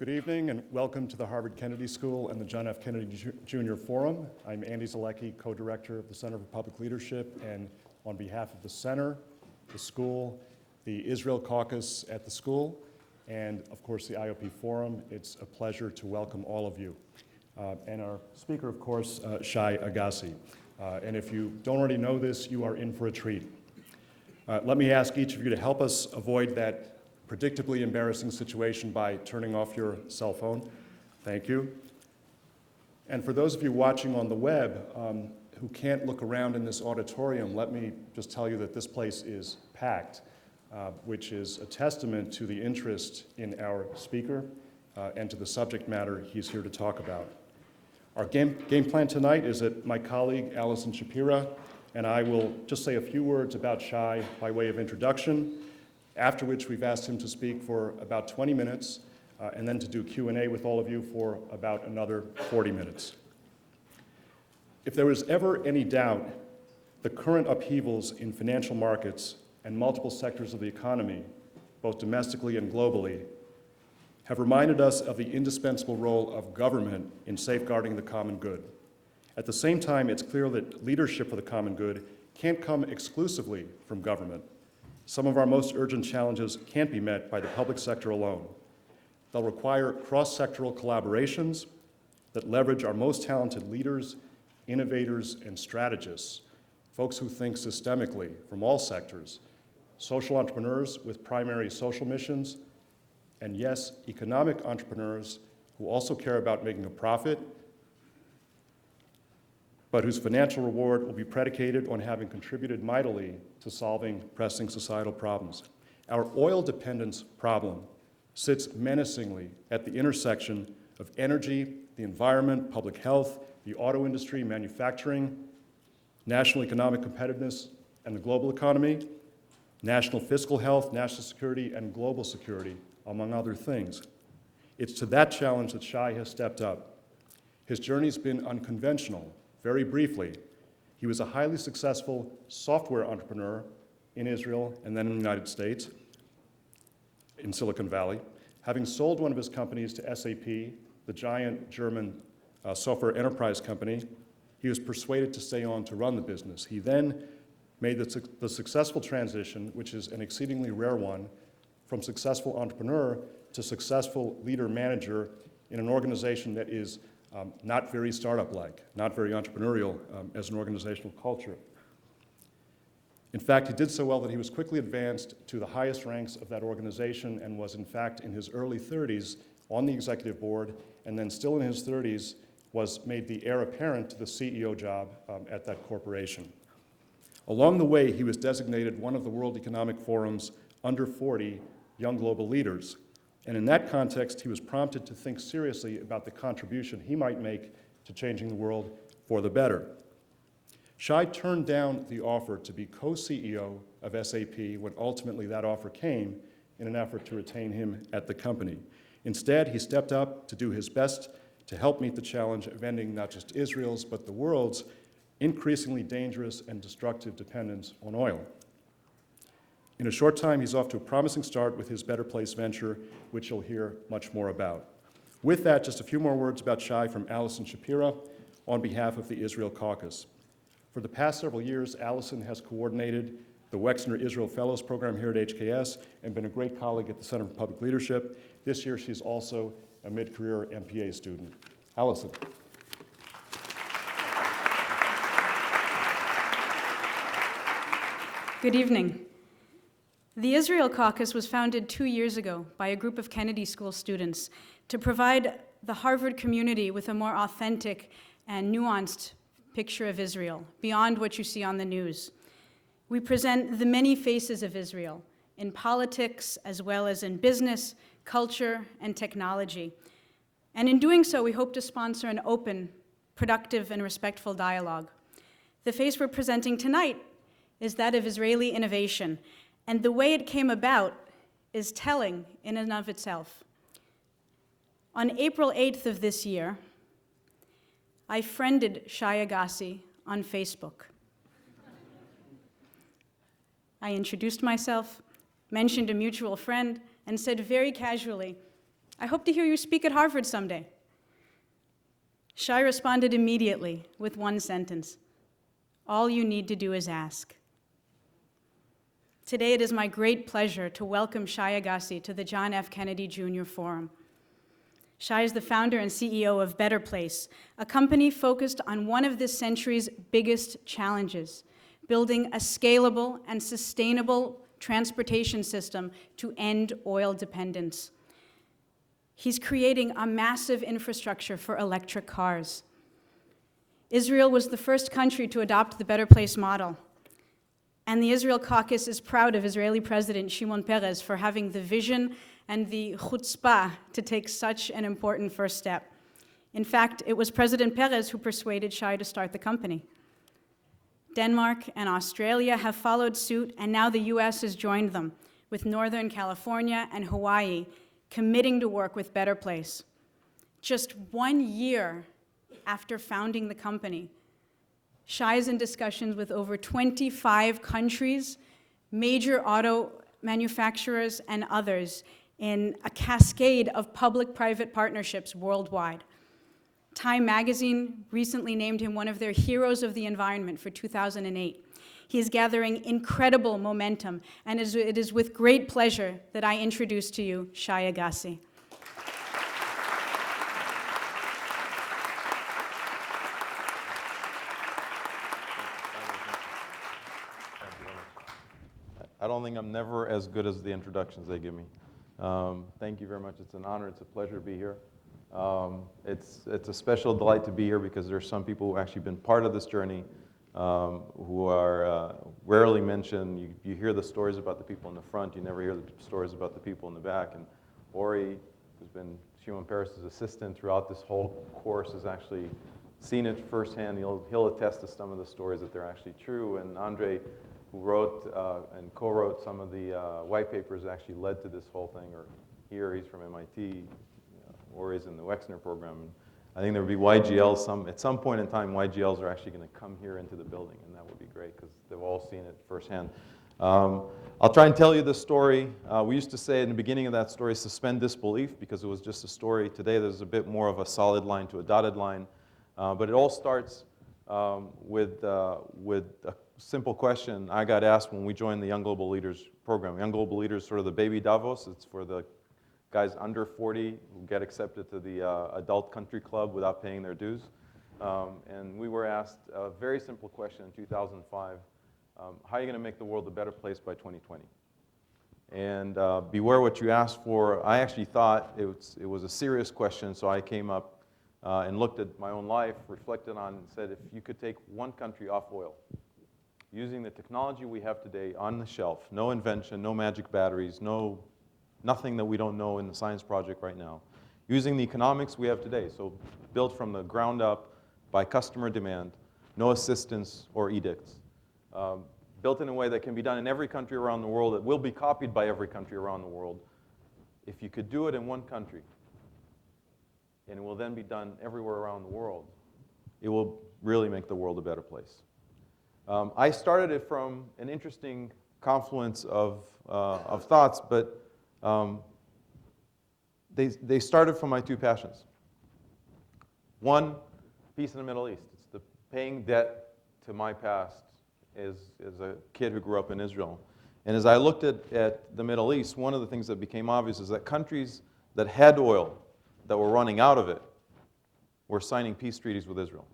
Good evening and welcome to the Harvard Kennedy School and the John F. Kennedy Jr. Forum. I'm Andy Zalecki, co-director of the Center for Public Leadership, and on behalf of the center, the school, the Israel Caucus at the school, and of course the IOP Forum, it's a pleasure to welcome all of you. And our speaker, of course, Shai Agassi. And if you don't already know this, you are in for a treat. Let me ask each of you to help us avoid that predictably embarrassing situation by turning off your cell phone. Thank you. And for those of you watching on the web who can't look around in this auditorium, let me just tell you that this place is packed, which is a testament to the interest in our speaker and to the subject matter he's here to talk about. Our game plan tonight is that my colleague, Allison Shapira, and I will just say a few words about Shai by way of introduction, after which we've asked him to speak for about 20 minutes, and then to do Q&A with all of you for about another 40 minutes. If there was ever any doubt, the current upheavals in financial markets and multiple sectors of the economy, both domestically and globally, have reminded us of the indispensable role of government in safeguarding the common good. At the same time, it's clear that leadership for the common good can't come exclusively from government. Some of our most urgent challenges can't be met by the public sector alone. They'll require cross-sectoral collaborations that leverage our most talented leaders, innovators, and strategists, folks who think systemically from all sectors, social entrepreneurs with primary social missions, and yes, economic entrepreneurs who also care about making a profit, but whose financial reward will be predicated on having contributed mightily to solving pressing societal problems. Our oil dependence problem sits menacingly at the intersection of energy, the environment, public health, the auto industry, manufacturing, national economic competitiveness, and the global economy, national fiscal health, national security, and global security, among other things. It's to that challenge that Shai has stepped up. His journey's been unconventional. Very briefly, he was a highly successful software entrepreneur in Israel and then in the United States, in Silicon Valley. Having sold one of his companies to SAP, the giant German software enterprise company, he was persuaded to stay on to run the business. He then made the successful transition, which is an exceedingly rare one, from successful entrepreneur to successful leader-manager in an organization that is not very startup-like, not very entrepreneurial as an organizational culture. In fact, he did so well that he was quickly advanced to the highest ranks of that organization and was, in fact, in his early 30s on the executive board, and then still in his 30s was made the heir apparent to the CEO job at that corporation. Along the way, he was designated one of the World Economic Forum's under 40 young global leaders. And in that context, he was prompted to think seriously about the contribution he might make to changing the world for the better. Shai turned down the offer to be co-CEO of SAP when ultimately that offer came in an effort to retain him at the company. Instead, he stepped up to do his best to help meet the challenge of ending not just Israel's, but the world's increasingly dangerous and destructive dependence on oil. In a short time, he's off to a promising start with his Better Place venture, which you'll hear much more about. With that, just a few more words about Shai from Allison Shapira on behalf of the Israel Caucus. For the past several years, Allison has coordinated the Wexner Israel Fellows Program here at HKS and been a great colleague at the Center for Public Leadership. This year, she's also a mid-career MPA student. Allison. Good evening. The Israel Caucus was founded 2 years ago by a group of Kennedy School students to provide the Harvard community with a more authentic and nuanced picture of Israel, beyond what you see on the news. We present the many faces of Israel in politics as well as in business, culture, and technology. And in doing so, we hope to sponsor an open, productive, and respectful dialogue. The face we're presenting tonight is that of Israeli innovation, and the way it came about is telling in and of itself. On April 8th of this year, I friended Shai Agassi on Facebook. I introduced myself, mentioned a mutual friend, and said very casually, I hope to hear you speak at Harvard someday. Shai responded immediately with one sentence: all you need to do is ask. Today it is my great pleasure to welcome Shai Agassi to the John F. Kennedy Jr. Forum. Shai is the founder and CEO of Better Place, a company focused on one of this century's biggest challenges: building a scalable and sustainable transportation system to end oil dependence. He's creating a massive infrastructure for electric cars. Israel was the first country to adopt the Better Place model, and the Israel Caucus is proud of Israeli President Shimon Peres for having the vision and the chutzpah to take such an important first step. In fact, it was President Peres who persuaded Shai to start the company. Denmark and Australia have followed suit, and now the US has joined them, with Northern California and Hawaii committing to work with Better Place. Just 1 year after founding the company, Shai is in discussions with over 25 countries, major auto manufacturers, and others in a cascade of public-private partnerships worldwide. Time magazine recently named him one of their heroes of the environment for 2008. He is gathering incredible momentum, and it is with great pleasure that I introduce to you Shai Agassi. I don't think I'm never as good as the introductions they give me. Thank you very much. It's an honor. It's a pleasure to be here. It's a special delight to be here because there's some people who have actually been part of this journey who are rarely mentioned. You hear the stories about the people in the front. You never hear the stories about the people in the back. And Ori, who's been Shimon Peres' assistant throughout this whole course, has actually seen it firsthand. He'll attest to some of the stories that they're actually true. And Andre, who wrote and co-wrote some of the white papers, actually led to this whole thing. Or here, he's from MIT. Ori's in the Wexner program. And I think there would be YGLs. At some point in time, YGLs are actually going to come here into the building, and that would be great because they've all seen it firsthand. I'll try and tell you this story. We used to say in the beginning of that story, suspend disbelief, because it was just a story. Today, there's a bit more of a solid line to a dotted line. But it all starts with a simple question I got asked when we joined the Young Global Leaders program. Young Global Leaders is sort of the baby Davos. It's for the guys under 40 who get accepted to the adult country club without paying their dues. And we were asked a very simple question in 2005, how are you going to make the world a better place by 2020? And beware what you ask for. I actually thought it was a serious question, so I came up and looked at my own life, reflected on, and said, if you could take one country off oil, using the technology we have today on the shelf, no invention, no magic batteries, nothing that we don't know in the science project right now, using the economics we have today, so built from the ground up by customer demand, no assistance or edicts, built in a way that can be done in every country around the world, that will be copied by every country around the world. If you could do it in one country, and it will then be done everywhere around the world, it will really make the world a better place. I started it from an interesting confluence of thoughts, but they started from my two passions. One, peace in the Middle East. It's the paying debt to my past as a kid who grew up in Israel. And as I looked at the Middle East, one of the things that became obvious is that countries that had oil, that were running out of it, were signing peace treaties with Israel.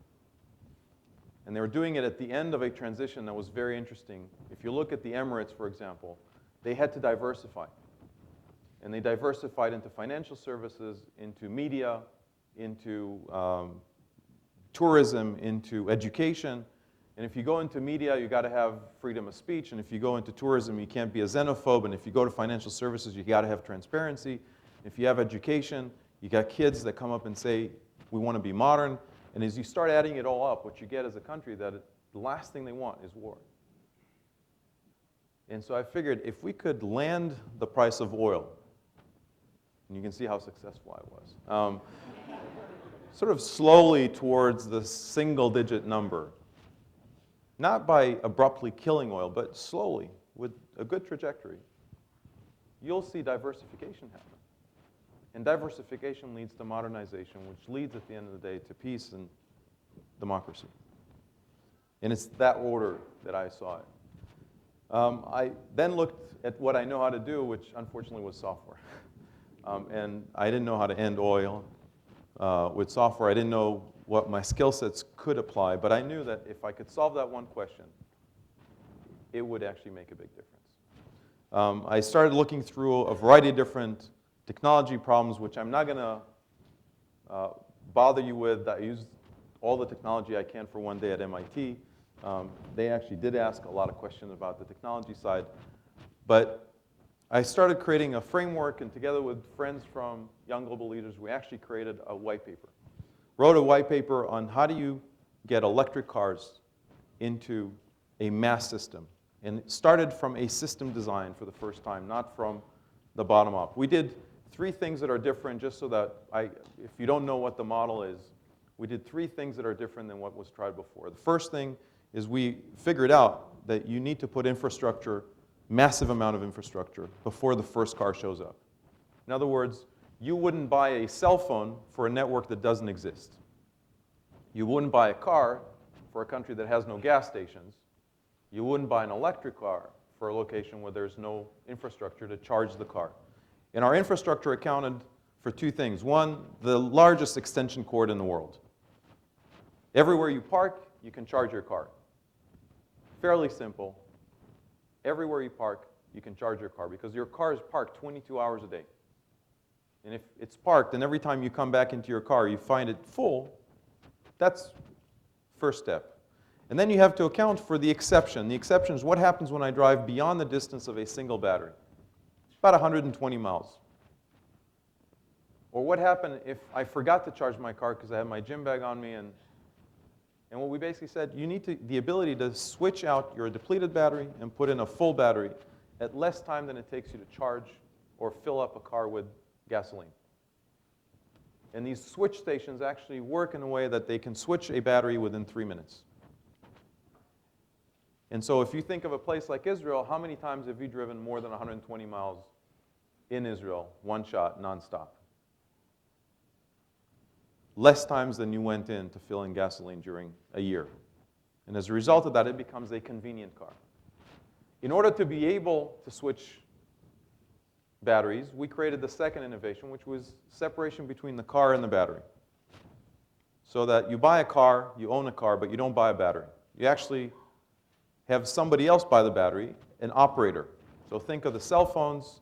And they were doing it at the end of a transition that was very interesting. If you look at the Emirates, for example, they had to diversify. And they diversified into financial services, into media, into tourism, into education. And if you go into media, you got to have freedom of speech. And if you go into tourism, you can't be a xenophobe. And if you go to financial services, you got to have transparency. If you have education, you got kids that come up and say, we want to be modern. And as you start adding it all up, what you get as a country, that the last thing they want is war. And so I figured if we could land the price of oil, and you can see how successful I was, sort of slowly towards the single-digit number, not by abruptly killing oil, but slowly, with a good trajectory, you'll see diversification happen. And diversification leads to modernization, which leads at the end of the day to peace and democracy. And it's that order that I saw it. I then looked at what I know how to do, which unfortunately was software. And I didn't know how to end oil with software. I didn't know what my skill sets could apply, but I knew that if I could solve that one question, it would actually make a big difference. I started looking through a variety of different technology problems, which I'm not going to bother you with. I used all the technology I can for one day at MIT. They actually did ask a lot of questions about the technology side. But I started creating a framework, and together with friends from Young Global Leaders, we actually created a white paper. Wrote a white paper on how do you get electric cars into a mass system. And it started from a system design for the first time, not from the bottom up. We did 3 things that are different, just so that if you don't know what the model is, we did 3 things that are different than what was tried before. The first thing is we figured out that you need to put infrastructure, massive amount of infrastructure, before the first car shows up. In other words, you wouldn't buy a cell phone for a network that doesn't exist. You wouldn't buy a car for a country that has no gas stations. You wouldn't buy an electric car for a location where there's no infrastructure to charge the car. And our infrastructure accounted for 2 things. One, the largest extension cord in the world. Everywhere you park, you can charge your car. Fairly simple. Everywhere you park, you can charge your car because your car is parked 22 hours a day. And if it's parked and every time you come back into your car you find it full, that's first step. And then you have to account for the exception. The exception is what happens when I drive beyond the distance of a single battery, about 120 miles. Or what happened if I forgot to charge my car because I had my gym bag on me, and what we basically said, you need the ability to switch out your depleted battery and put in a full battery at less time than it takes you to charge or fill up a car with gasoline. And these switch stations actually work in a way that they can switch a battery within 3 minutes. And so if you think of a place like Israel, how many times have you driven more than 120 miles in Israel, one shot, nonstop? Less times than you went in to fill in gasoline during a year. And as a result of that, it becomes a convenient car. In order to be able to switch batteries, we created the second innovation, which was separation between the car and the battery. So that you buy a car, you own a car, but you don't buy a battery. You actually have somebody else buy the battery, an operator. So think of the cell phones.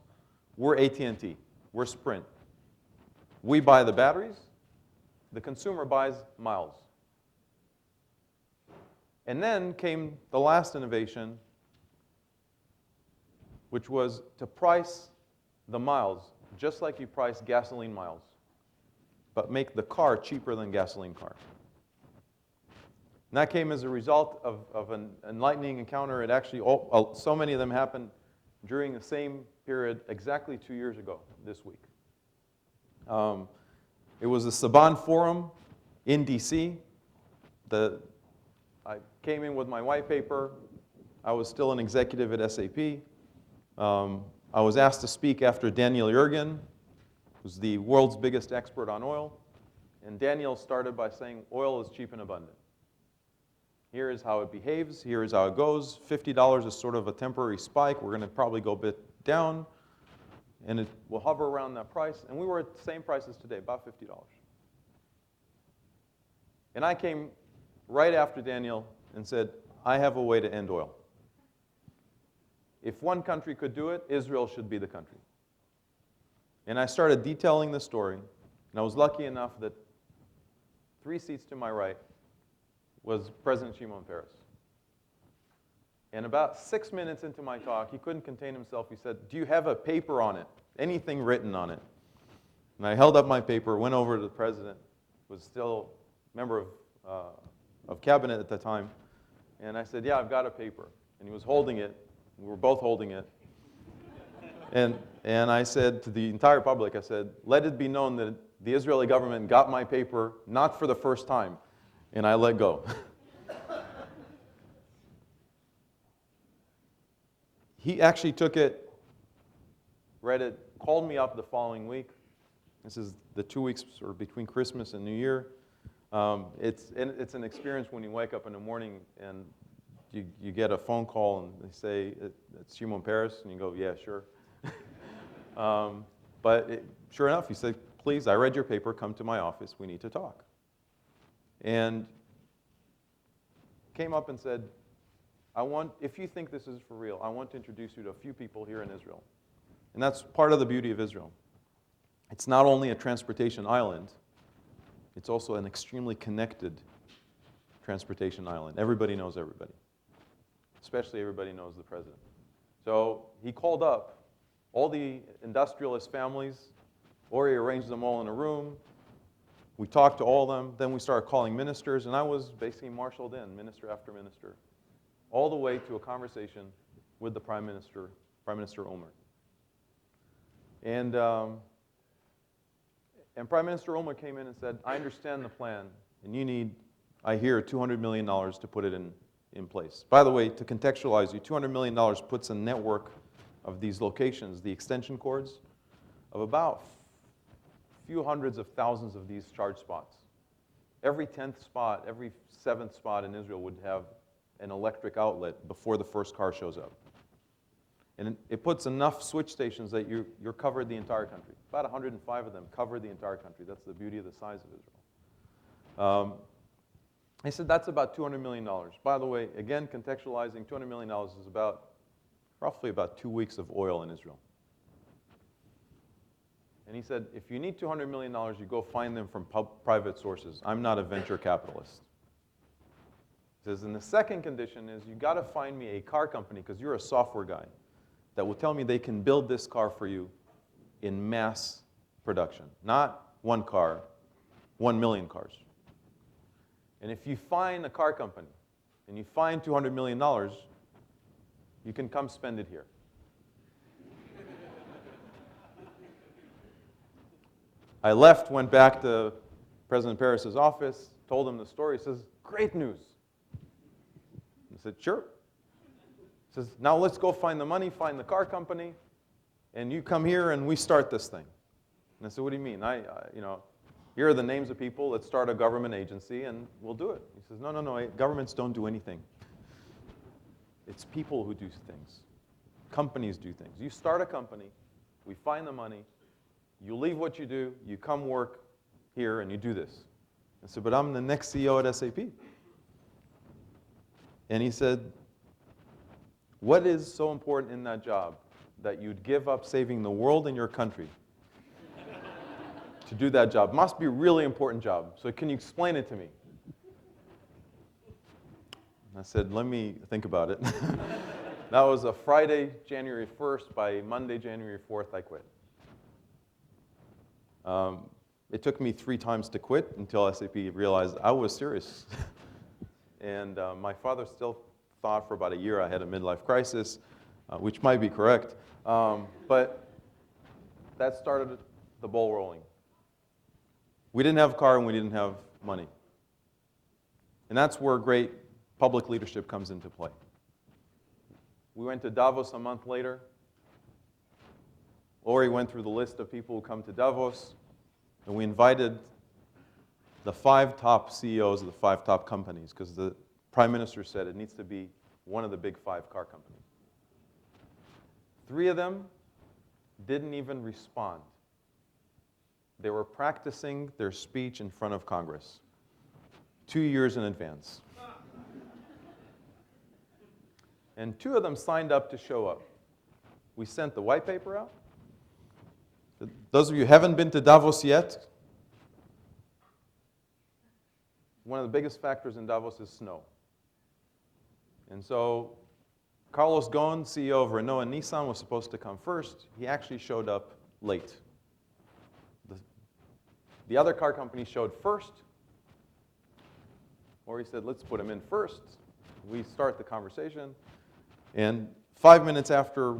We're AT&T. We're Sprint. We buy the batteries. The consumer buys miles. And then came the last innovation, which was to price the miles just like you price gasoline miles, but make the car cheaper than gasoline car. And that came as a result of an enlightening encounter. It actually, so many of them happened during the same period exactly 2 years ago this week. It was the Saban Forum in DC. I came in with my white paper. I was still an executive at SAP. I was asked to speak after Daniel Yergin, who's the world's biggest expert on oil. And Daniel started by saying, oil is cheap and abundant. Here is how it behaves. Here is how it goes. $50 is sort of a temporary spike. We're going to probably go a bit down. And it will hover around that price. And we were at the same price as today, about $50. And I came right after Daniel and said, I have a way to end oil. If one country could do it, Israel should be the country. And I started detailing the story. And I was lucky enough that 3 seats to my right was President Shimon Peres. And about 6 minutes into my talk, he couldn't contain himself. He said, do you have a paper on it? Anything written on it? And I held up my paper, went over to the president, was still a member of cabinet at the time, and I said, yeah, I've got a paper. And he was holding it. We were both holding it. And I said to the entire public, I said, let it be known that the Israeli government got my paper not for the first time. And I let go. He actually took it, read it, called me up the following week, This is the 2 weeks sort of between Christmas and New Year. It's an experience when you wake up in the morning and you get a phone call and they say, it's Shimon Peres, and you go, yeah, sure. Sure enough, he said, please, I read your paper, come to my office, we need to talk. And came up and said, if you think this is for real, I want to introduce you to a few people here in Israel. And that's part of the beauty of Israel. It's not only a transportation island, it's also an extremely connected transportation island. Everybody knows everybody. Especially everybody knows the president. So he called up all the industrialist families, or he arranged them all in a room. We talked to all of them. Then we started calling ministers, and I was basically marshaled in, minister after minister, all the way to a conversation with the Prime Minister Omer. And Prime Minister Omer came in and said, I understand the plan, and you need, I hear, $200 million to put it in place. By the way, to contextualize you, $200 million puts a network of these locations, the extension cords, of about a few hundreds of thousands of these charge spots. Every 10th spot, every 7th spot in Israel would have an electric outlet before the first car shows up. And it puts enough switch stations that you're covered the entire country. About 105 of them cover the entire country. That's the beauty of the size of Israel. I said, that's about $200 million. By the way, again, contextualizing, $200 million is roughly about 2 weeks of oil in Israel. And he said, if you need $200 million, you go find them from private sources. I'm not a venture capitalist. He says, and the second condition is you got to find me a car company, because you're a software guy, that will tell me they can build this car for you in mass production. Not one car, 1 million cars. And if you find a car company and you find $200 million, you can come spend it here. I left, went back to President Peres' office, told him the story. He says, great news. I said, sure. He says, now let's go find the money, find the car company, and you come here and we start this thing. And I said, what do you mean? Here are the names of people. Let's start a government agency and we'll do it. He says, no, governments don't do anything. It's people who do things. Companies do things. You start a company, we find the money, you leave what you do, you come work here and you do this. I said, but I'm the next CEO at SAP. And he said, what is so important in that job that you'd give up saving the world and your country to do that job? Must be a really important job. So can you explain it to me? I said, let me think about it. That was a Friday, January 1st. By Monday, January 4th, I quit. It took me 3 times to quit until SAP realized I was serious. And my father still thought for about a year I had a midlife crisis, which might be correct. But that started the ball rolling. We didn't have a car and we didn't have money. And that's where great public leadership comes into play. We went to Davos a month later. Ori went through the list of people who come to Davos, and we invited the 5 top CEOs of the 5 top companies, because the Prime Minister said it needs to be one of the big 5 car companies. 3 of them didn't even respond. They were practicing their speech in front of Congress 2 years in advance. And 2 of them signed up to show up. We sent the white paper out. Those of you who haven't been to Davos yet, one of the biggest factors in Davos is snow. And so Carlos Ghosn, CEO of Renault and Nissan, was supposed to come first. He actually showed up late. The other car company showed first. Or he said, let's put him in first. We start the conversation. And 5 minutes after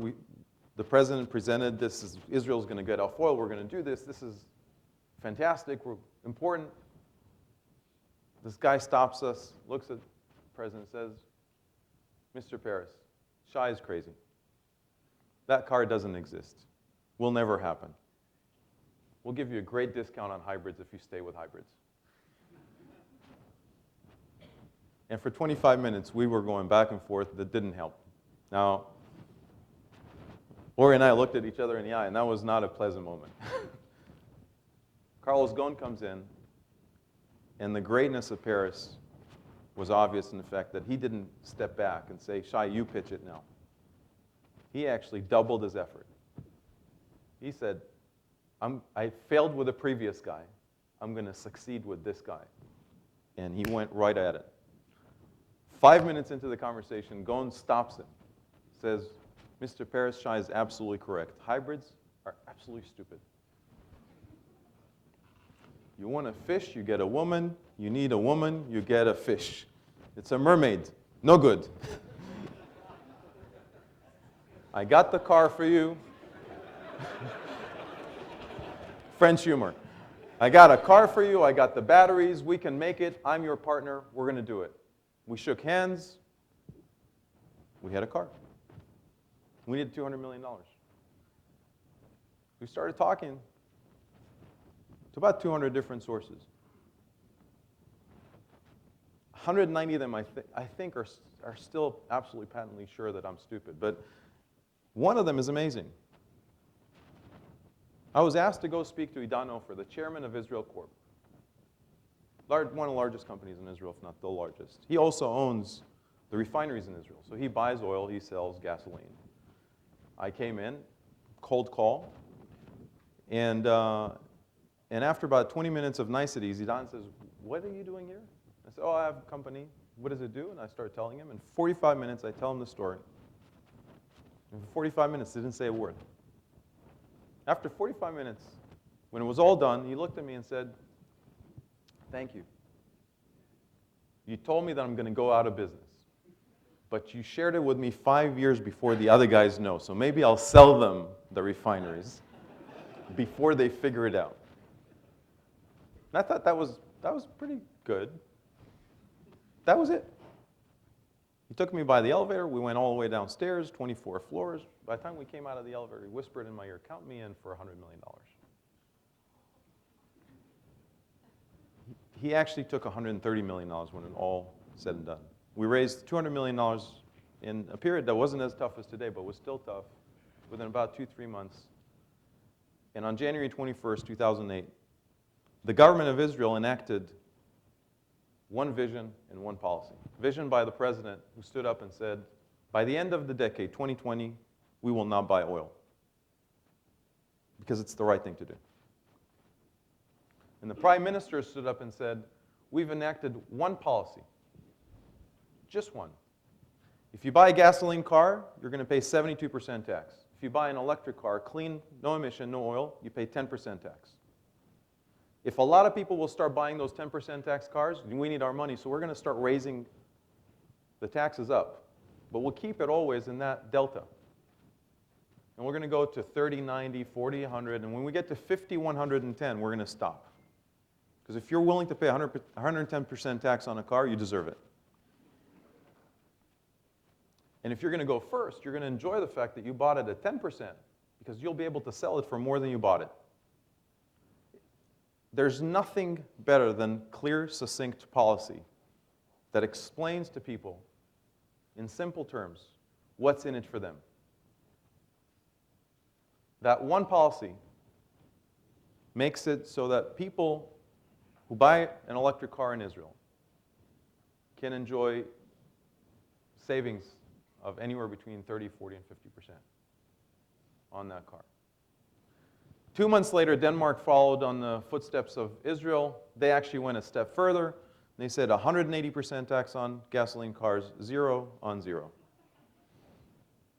the president presented, Israel's going to get off oil, we're going to do this, this is fantastic, we're important. This guy stops us, looks at the president and says, Mr. Peres, Shai is crazy. That car doesn't exist. Will never happen. we'll give you a great discount on hybrids if you stay with hybrids. And for 25 minutes, we were going back and forth. That didn't help. Now, Lori and I looked at each other in the eye, and that was not a pleasant moment. Carlos Ghosn comes in, and the greatness of Paris was obvious in the fact that he didn't step back and say, Shai, you pitch it now. He actually doubled his effort. He said, I failed with the previous guy. I'm going to succeed with this guy. And he went right at it. 5 minutes into the conversation, Ghosn stops him, says, Mr. Paris, Shai is absolutely correct. Hybrids are absolutely stupid. You want a fish, you get a woman. You need a woman, you get a fish. It's a mermaid. No good. I got the car for you. French humor. I got a car for you. I got the batteries. We can make it. I'm your partner. We're going to do it. We shook hands. We had a car. We needed $200 million. We started talking to about 200 different sources. 190 of them, I think, are still absolutely patently sure that I'm stupid. But one of them is amazing. I was asked to go speak to Idan Ofer, the chairman of Israel Corp. One of the largest companies in Israel, if not the largest. He also owns the refineries in Israel. So he buys oil, he sells gasoline. I came in, cold call, and after about 20 minutes of niceties, Idan says, what are you doing here? I said, I have a company. What does it do? And I start telling him. In 45 minutes, I tell him the story. And for 45 minutes, he didn't say a word. After 45 minutes, when it was all done, he looked at me and said, thank you. You told me that I'm going to go out of business. But you shared it with me 5 years before the other guys know. So maybe I'll sell them the refineries before they figure it out. And I thought that was pretty good. That was it. He took me by the elevator. We went all the way downstairs, 24 floors. By the time we came out of the elevator, he whispered in my ear, count me in for $100 million. He actually took $130 million when it all said and done. We raised $200 million in a period that wasn't as tough as today, but was still tough, within about 2-3 months. And on January 21st, 2008, the government of Israel enacted one vision and one policy. Vision by the president, who stood up and said, by the end of the decade, 2020, we will not buy oil. Because it's the right thing to do. And the prime minister stood up and said, we've enacted one policy. Just one. If you buy a gasoline car, you're going to pay 72% tax. If you buy an electric car, clean, no emission, no oil, you pay 10% tax. If a lot of people will start buying those 10% tax cars, we need our money, so we're going to start raising the taxes up. But we'll keep it always in that delta. And we're going to go to 30, 90, 40, 100, and when we get to 50, 110, we're going to stop. Because if you're willing to pay 110% tax on a car, you deserve it. And if you're going to go first, you're going to enjoy the fact that you bought it at 10%, because you'll be able to sell it for more than you bought it. There's nothing better than clear, succinct policy that explains to people in simple terms what's in it for them. That one policy makes it so that people who buy an electric car in Israel can enjoy savings of anywhere between 30, 40, and 50% on that car. 2 months later, Denmark followed on the footsteps of Israel. They actually went a step further. They said 180% tax on gasoline cars, 0 on 0.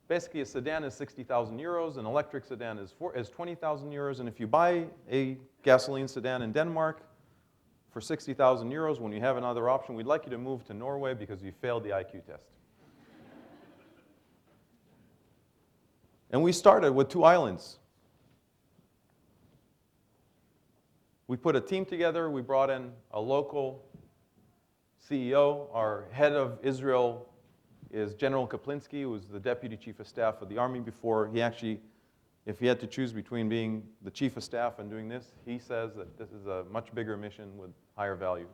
Basically, a sedan is 60,000 euros, an electric sedan is 20,000 euros, and if you buy a gasoline sedan in Denmark for 60,000 euros, when you have another option, we'd like you to move to Norway because you failed the IQ test. And we started with 2 islands. We put a team together. We brought in a local CEO. Our head of Israel is General Kaplinsky, who was the deputy chief of staff of the army before. He actually if he had to choose between being the chief of staff and doing this, he says that this is a much bigger mission with higher value.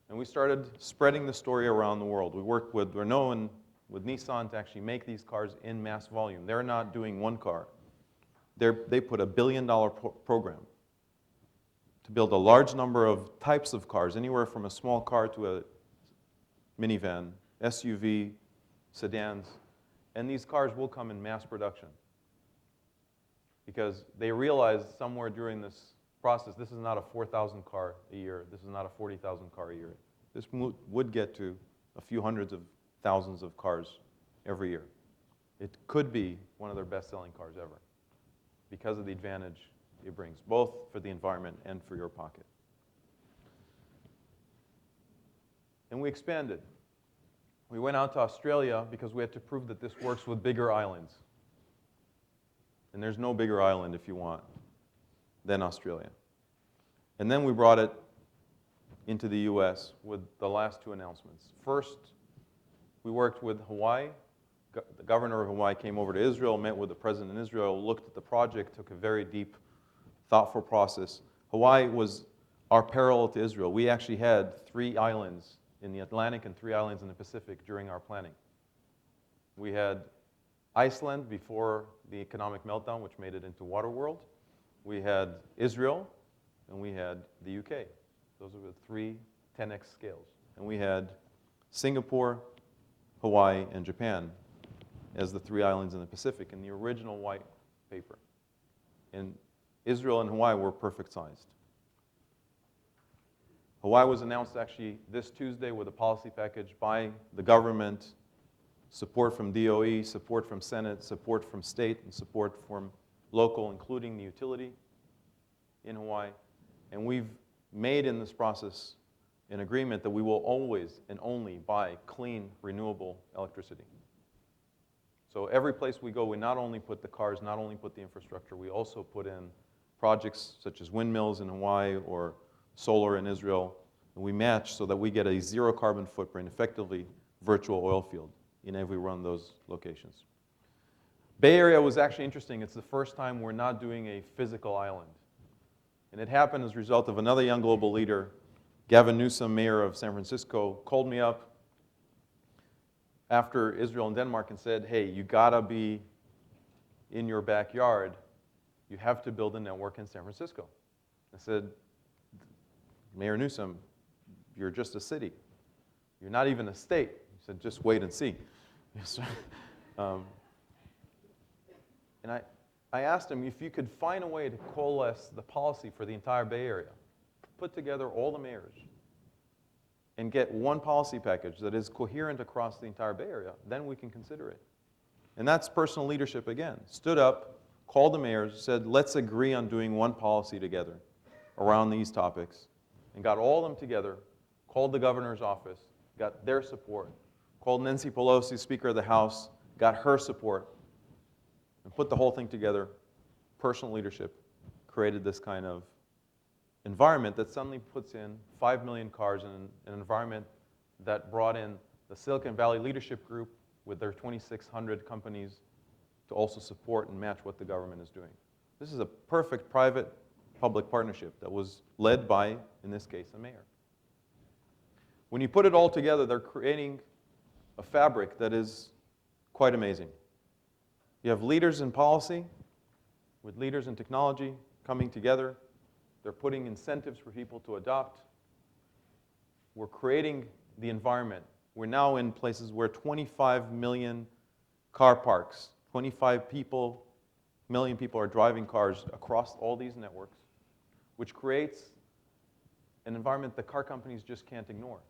And we started spreading the story around the world. We worked with Renault and with Nissan to actually make these cars in mass volume. They're not doing one car. They put $1 billion program to build a large number of types of cars, anywhere from a small car to a minivan, SUV, sedans. And these cars will come in mass production, because they realized somewhere during this process, this is not a 4,000 car a year, this is not a 40,000 car a year. This would get to a few hundreds of thousands of cars every year. It could be one of their best-selling cars ever because of the advantage it brings, both for the environment and for your pocket. And we expanded. We went out to Australia because we had to prove that this works with bigger islands. And there's no bigger island, if you want, than Australia. And then we brought it into the US with the last two announcements. First, we worked with Hawaii. The governor of Hawaii came over to Israel, met with the president in Israel, looked at the project, took a very deep, thoughtful process. Hawaii was our parallel to Israel. We actually had 3 islands in the Atlantic and 3 islands in the Pacific during our planning. We had Iceland before the economic meltdown, which made it into Waterworld. We had Israel, and we had the UK. Those were the 3 10x scales. And we had Singapore, Hawaii, and Japan as the 3 islands in the Pacific in the original white paper. And Israel and Hawaii were perfect sized. Hawaii was announced actually this Tuesday with a policy package by the government, support from DOE, support from Senate, support from state, and support from local, including the utility in Hawaii. And we've made in this process an agreement that we will always and only buy clean, renewable electricity. So every place we go, we not only put the cars, not only put the infrastructure, we also put in projects such as windmills in Hawaii or solar in Israel, and we match so that we get a zero carbon footprint, effectively virtual oil field in every one of those locations. Bay Area was actually interesting. It's the first time we're not doing a physical island. And it happened as a result of another young global leader, Gavin Newsom, mayor of San Francisco, called me up after Israel and Denmark and said, hey, you gotta be in your backyard. You have to build a network in San Francisco. I said, Mayor Newsom, you're just a city. You're not even a state. He said, just wait and see. And I asked him if you could find a way to coalesce the policy for the entire Bay Area, put together all the mayors, and get one policy package that is coherent across the entire Bay Area, then we can consider it. And that's personal leadership again. Stood up, called the mayors, said, let's agree on doing one policy together around these topics, and got all of them together, called the governor's office, got their support, called Nancy Pelosi, Speaker of the House, got her support, and put the whole thing together. Personal leadership created this kind of environment that suddenly puts in 5 million cars in an environment that brought in the Silicon Valley Leadership Group with their 2,600 companies to also support and match what the government is doing. This is a perfect private-public partnership that was led by, in this case, a mayor. When you put it all together, they're creating a fabric that is quite amazing. You have leaders in policy with leaders in technology coming together. They're putting incentives for people to adopt. We're creating the environment. We're now in places where 25 million car parks, 25 million people are driving cars across all these networks, which creates an environment that car companies just can't ignore.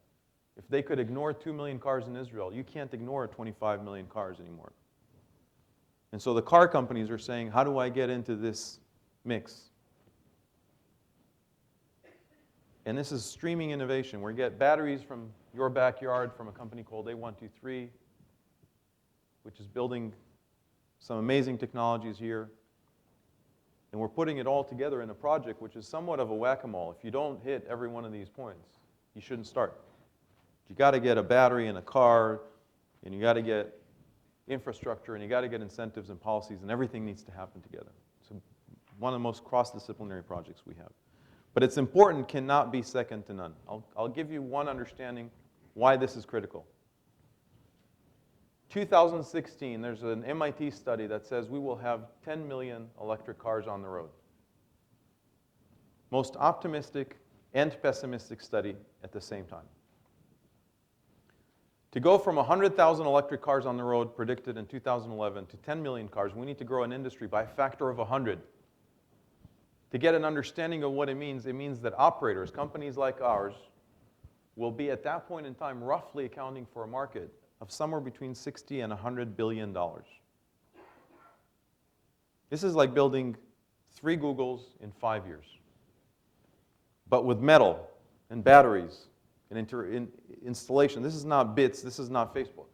If they could ignore 2 million cars in Israel, you can't ignore 25 million cars anymore. And so the car companies are saying, how do I get into this mix? And this is streaming innovation. We get batteries from your backyard from a company called A123, which is building some amazing technologies here. And we're putting it all together in a project which is somewhat of a whack-a-mole. If you don't hit every one of these points, you shouldn't start. You got to get a battery in a car, and you got to get infrastructure, and you got to get incentives and policies, and everything needs to happen together. So one of the most cross-disciplinary projects we have. But it's important, cannot be second to none. I'll give you one understanding why this is critical. 2016, there's an MIT study that says we will have 10 million electric cars on the road. Most optimistic and pessimistic study at the same time. To go from 100,000 electric cars on the road predicted in 2011 to 10 million cars, we need to grow an industry by a factor of 100. To get an understanding of what it means that operators, companies like ours, will be at that point in time roughly accounting for a market of somewhere between $60 and $100 billion. This is like building 3 Googles in 5 years. But with metal and batteries and installation. This is not bits, this is not Facebook.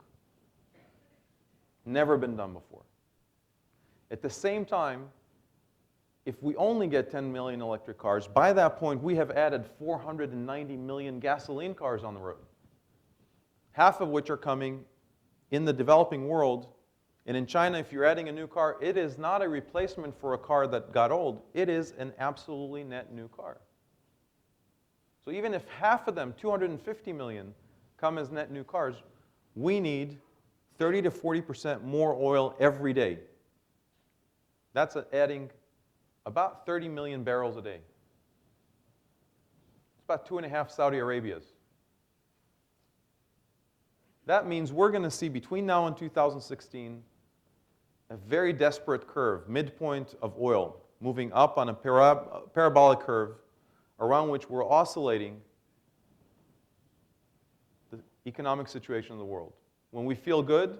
Never been done before. At the same time, if we only get 10 million electric cars, by that point we have added 490 million gasoline cars on the road. Half of which are coming in the developing world. And in China, if you're adding a new car, it is not a replacement for a car that got old. It is an absolutely net new car. So even if half of them, 250 million, come as net new cars, we need 30 to 40% more oil every day. That's adding about 30 million barrels a day. It's about 2.5 Saudi Arabias. That means we're going to see between now and 2016 a very desperate curve, midpoint of oil, moving up on a parabolic curve around which we're oscillating the economic situation of the world. When we feel good,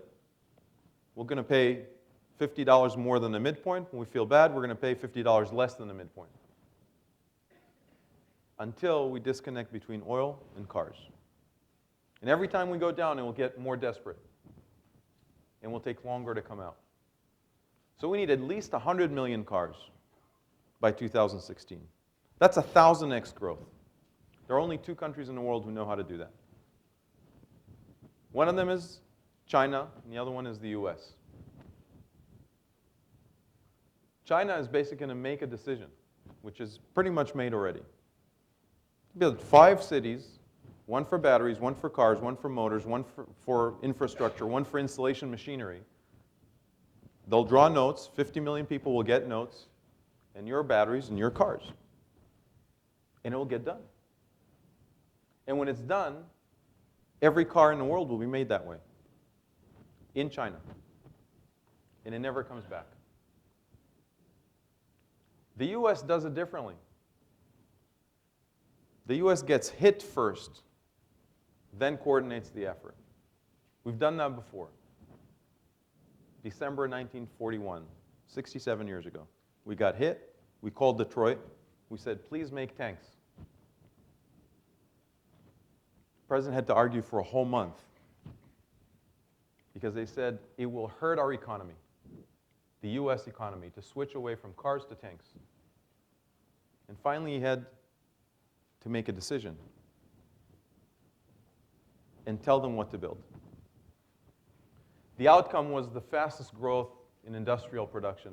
we're going to pay $50 more than the midpoint. When we feel bad, we're going to pay $50 less than the midpoint. Until we disconnect between oil and cars. And every time we go down, it will get more desperate. And will take longer to come out. So we need at least 100 million cars by 2016. That's 1,000x growth. There are only 2 countries in the world who know how to do that. One of them is China, and the other one is the US. China is basically going to make a decision, which is pretty much made already. Build 5 cities, one for batteries, one for cars, one for motors, one for infrastructure, one for installation machinery. They'll draw notes. 50 million people will get notes, and your batteries and your cars. And it will get done. And when it's done, every car in the world will be made that way. In China. And it never comes back. The US does it differently. The US gets hit first, then coordinates the effort. We've done that before. December 1941, 67 years ago. We got hit. We called Detroit. We said, please make tanks. The president had to argue for a whole month because they said it will hurt our economy, the US economy, to switch away from cars to tanks. And finally, he had to make a decision and tell them what to build. The outcome was the fastest growth in industrial production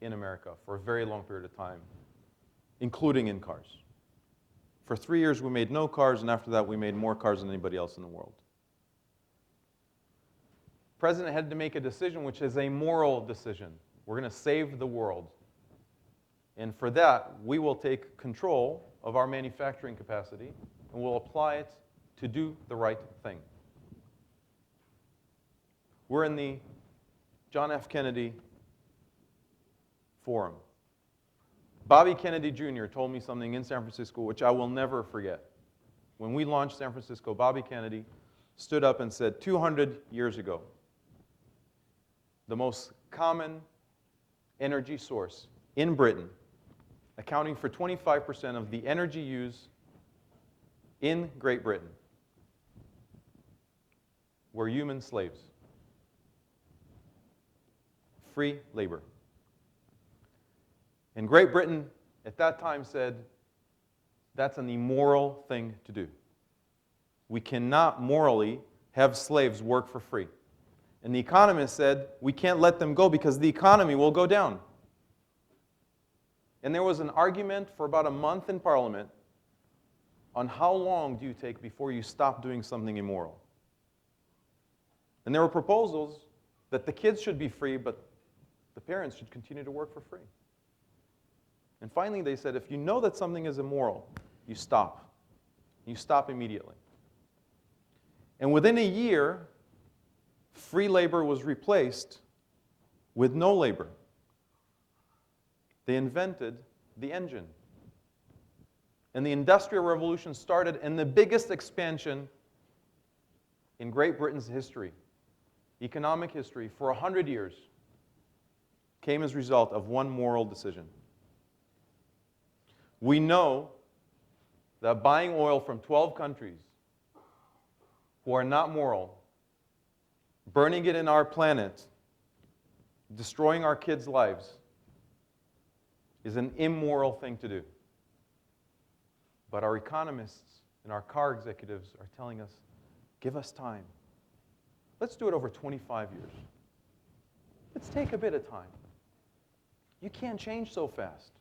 in America for a very long period of time, including in cars. For 3 years, we made no cars, and after that, we made more cars than anybody else in the world. The president had to make a decision, which is a moral decision. We're going to save the world. And for that, we will take control of our manufacturing capacity, and we'll apply it to do the right thing. We're in the John F. Kennedy Forum. Bobby Kennedy Jr. told me something in San Francisco which I will never forget. When we launched San Francisco, Bobby Kennedy stood up and said, 200 years ago, the most common energy source in Britain, accounting for 25% of the energy used in Great Britain, were human slaves. Free labor. And Great Britain at that time said, that's an immoral thing to do. We cannot morally have slaves work for free. And the economists said, we can't let them go because the economy will go down. And there was an argument for about a month in Parliament on how long do you take before you stop doing something immoral. And there were proposals that the kids should be free, but the parents should continue to work for free. And finally they said, if you know that something is immoral, you stop. You stop immediately. And within a year, free labor was replaced with no labor. They invented the engine. And the Industrial Revolution started, and the biggest expansion in Great Britain's history, economic history, for 100 years, came as a result of one moral decision. We know that buying oil from 12 countries who are not moral, burning it in our planet, destroying our kids' lives, is an immoral thing to do. But our economists and our car executives are telling us, give us time. Let's do it over 25 years. Let's take a bit of time. You can't change so fast.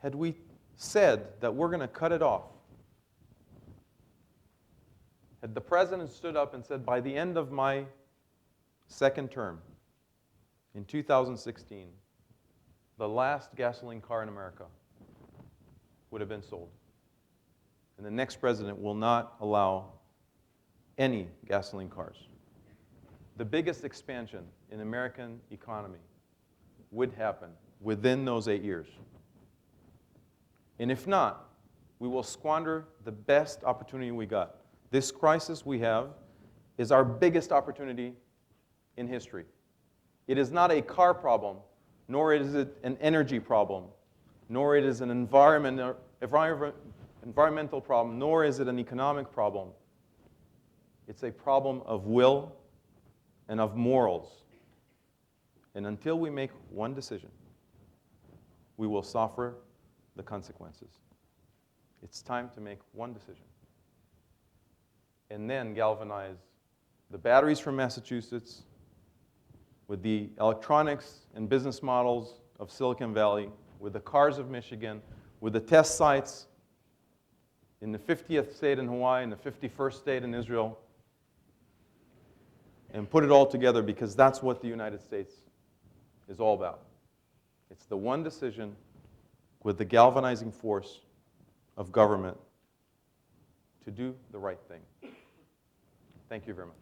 Had we said that we're going to cut it off, had the president stood up and said, by the end of my second term, in 2016, the last gasoline car in America would have been sold. And the next president will not allow any gasoline cars. The biggest expansion in American economy would happen within those 8 years. And if not, we will squander the best opportunity we got. This crisis we have is our biggest opportunity in history. It is not a car problem, nor is it an energy problem, nor it is an environmental problem, nor is it an economic problem. It's a problem of will and of morals. And until we make one decision, we will suffer the consequences. It's time to make one decision. And then galvanize the batteries from Massachusetts with the electronics and business models of Silicon Valley, with the cars of Michigan, with the test sites in the 50th state in Hawaii and the 51st state in Israel, and put it all together, because that's what the United States is all about. It's the one decision with the galvanizing force of government to do the right thing. Thank you very much.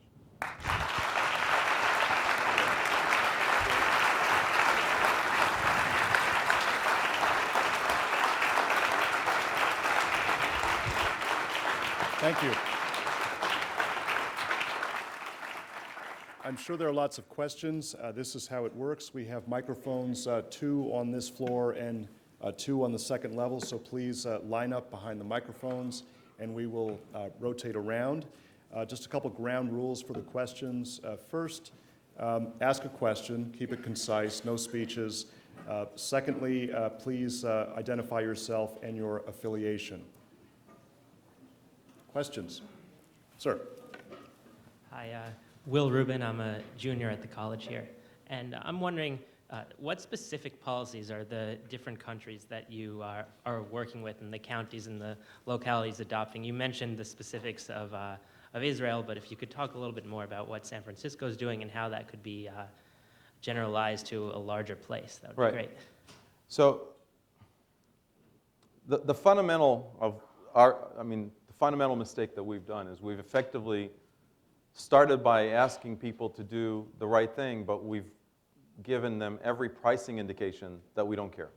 Thank you. I'm sure there are lots of questions. This is how it works. We have microphones, 2 on this floor and 2 on the second level, so please line up behind the microphones and we will rotate around. Just a couple ground rules for the questions. First, ask a question, keep it concise, no speeches. Secondly, please identify yourself and your affiliation. Questions? Sir. Hi, Will Rubin. I'm a junior at the college here. And I'm wondering, what specific policies are the different countries that you are working with, and the counties and the localities adopting? You mentioned the specifics of Israel, but if you could talk a little bit more about what San Francisco is doing and how that could be generalized to a larger place, that would be great. So the fundamental of the fundamental mistake that we've done is we've effectively started by asking people to do the right thing, but we've given them every pricing indication that we don't care.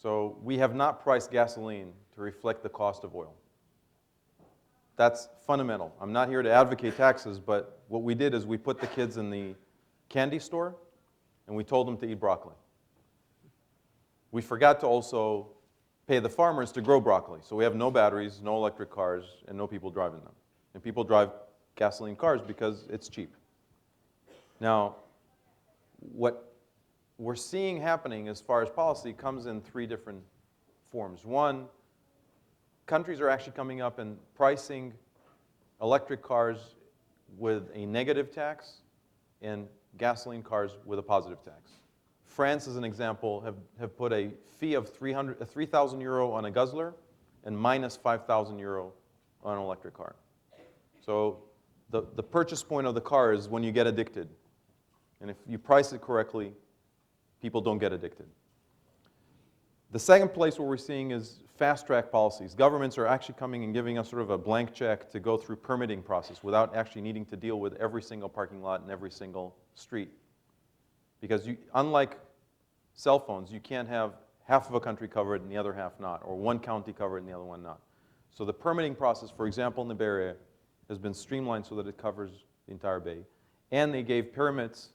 So we have not priced gasoline to reflect the cost of oil. That's fundamental. I'm not here to advocate taxes, but what we did is we put the kids in the candy store and we told them to eat broccoli. We forgot to also pay the farmers to grow broccoli. So we have no batteries, no electric cars, and no people driving them. And people drive gasoline cars because it's cheap. Now, what we're seeing happening as far as policy comes in 3 different forms. One, countries are actually coming up and pricing electric cars with a negative tax and gasoline cars with a positive tax. France, as an example, have put a fee of 3,000 euro on a guzzler and minus 5,000 euro on an electric car. So the purchase point of the car is when you get addicted. And if you price it correctly, people don't get addicted. The second place where we're seeing is fast-track policies. Governments are actually coming and giving us sort of a blank check to go through permitting process without actually needing to deal with every single parking lot and every single street. Because unlike cell phones, you can't have half of a country covered and the other half not, or one county covered and the other one not. So the permitting process, for example, in the Bay Area, has been streamlined so that it covers the entire Bay. And they gave permits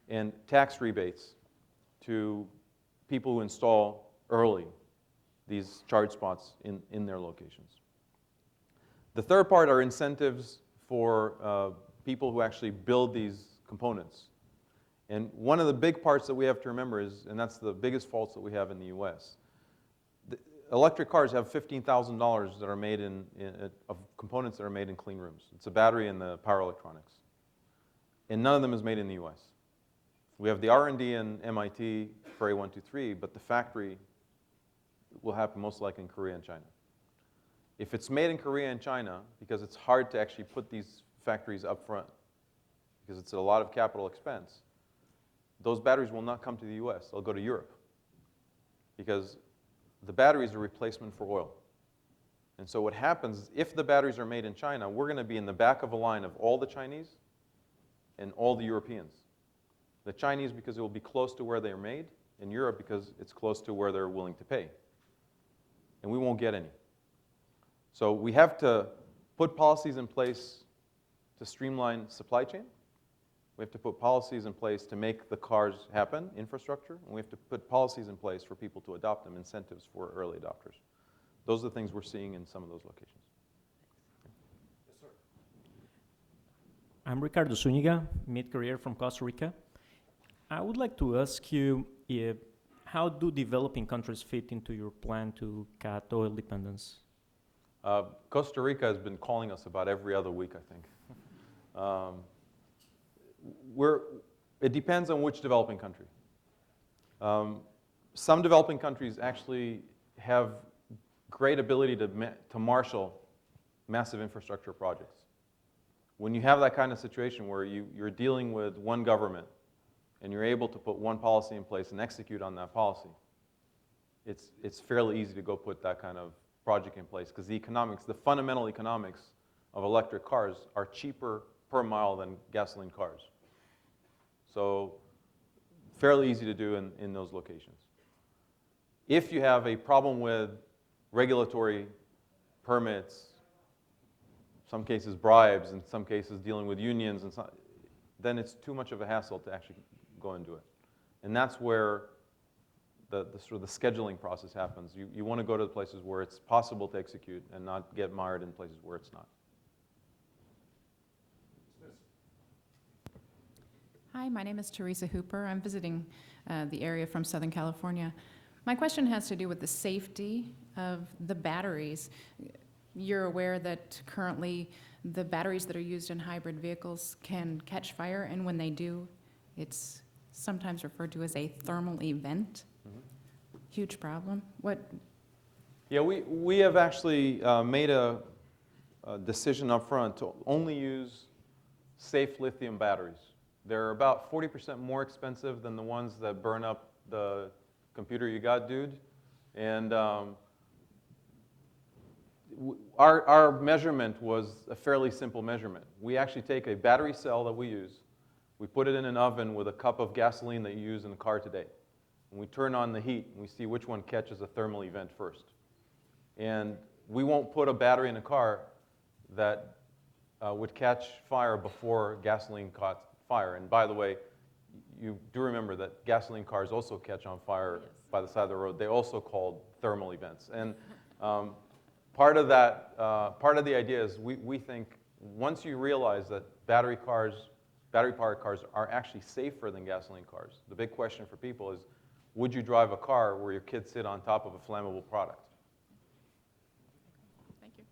and tax rebates to people who install early these charge spots in their locations. The third part are incentives for people who actually build these components. And one of the big parts that we have to remember is, and that's the biggest faults that we have in the US, electric cars have $15,000 that are made of components that are made in clean rooms. It's a battery and the power electronics. And none of them is made in the US. We have the R&D in MIT for A123, but the factory will happen most likely in Korea and China. If it's made in Korea and China, because it's hard to actually put these factories up front, because it's a lot of capital expense, those batteries will not come to the US. They'll go to Europe. Because the battery is a replacement for oil. And so what happens, if the batteries are made in China, we're going to be in the back of a line of all the Chinese and all the Europeans. The Chinese because it will be close to where they're made, and Europe because it's close to where they're willing to pay. And we won't get any. So we have to put policies in place to streamline supply chain. We have to put policies in place to make the cars happen, infrastructure, and we have to put policies in place for people to adopt them, incentives for early adopters. Those are the things we're seeing in some of those locations. Yes, sir. I'm Ricardo Zúñiga, mid-career from Costa Rica. I would like to ask you, how do developing countries fit into your plan to cut oil dependence? Costa Rica has been calling us about every other week, I think. It depends on which developing country. Some developing countries actually have great ability to marshal massive infrastructure projects. When you have that kind of situation where you're dealing with one government and you're able to put one policy in place and execute on that policy, it's fairly easy to go put that kind of project in place because the fundamental economics of electric cars are cheaper per mile than gasoline cars. So fairly easy to do in those locations. If you have a problem with regulatory permits, some cases bribes, in some cases dealing with unions, and then it's too much of a hassle to actually go and do it. And that's where the sort of the scheduling process happens. You want to go to the places where it's possible to execute and not get mired in places where it's not. Hi, my name is Teresa Hooper. I'm visiting the area from Southern California. My question has to do with the safety of the batteries. You're aware that currently the batteries that are used in hybrid vehicles can catch fire, and when they do, it's sometimes referred to as a thermal event. Mm-hmm. Huge problem. Yeah, we have actually made a decision up front to only use safe lithium batteries. They're about 40% more expensive than the ones that burn up the computer you got, dude. And our measurement was a fairly simple measurement. We actually take a battery cell that we use, we put it in an oven with a cup of gasoline that you use in the car today. And we turn on the heat, and we see which one catches a thermal event first. And we won't put a battery in a car that would catch fire before gasoline caught fire. And by the way, you do remember that gasoline cars also catch on fire by the side of the road. They're also called thermal events. And part of the idea is we think once you realize that battery-powered cars are actually safer than gasoline cars, the big question for people is, would you drive a car where your kids sit on top of a flammable product? Thank you.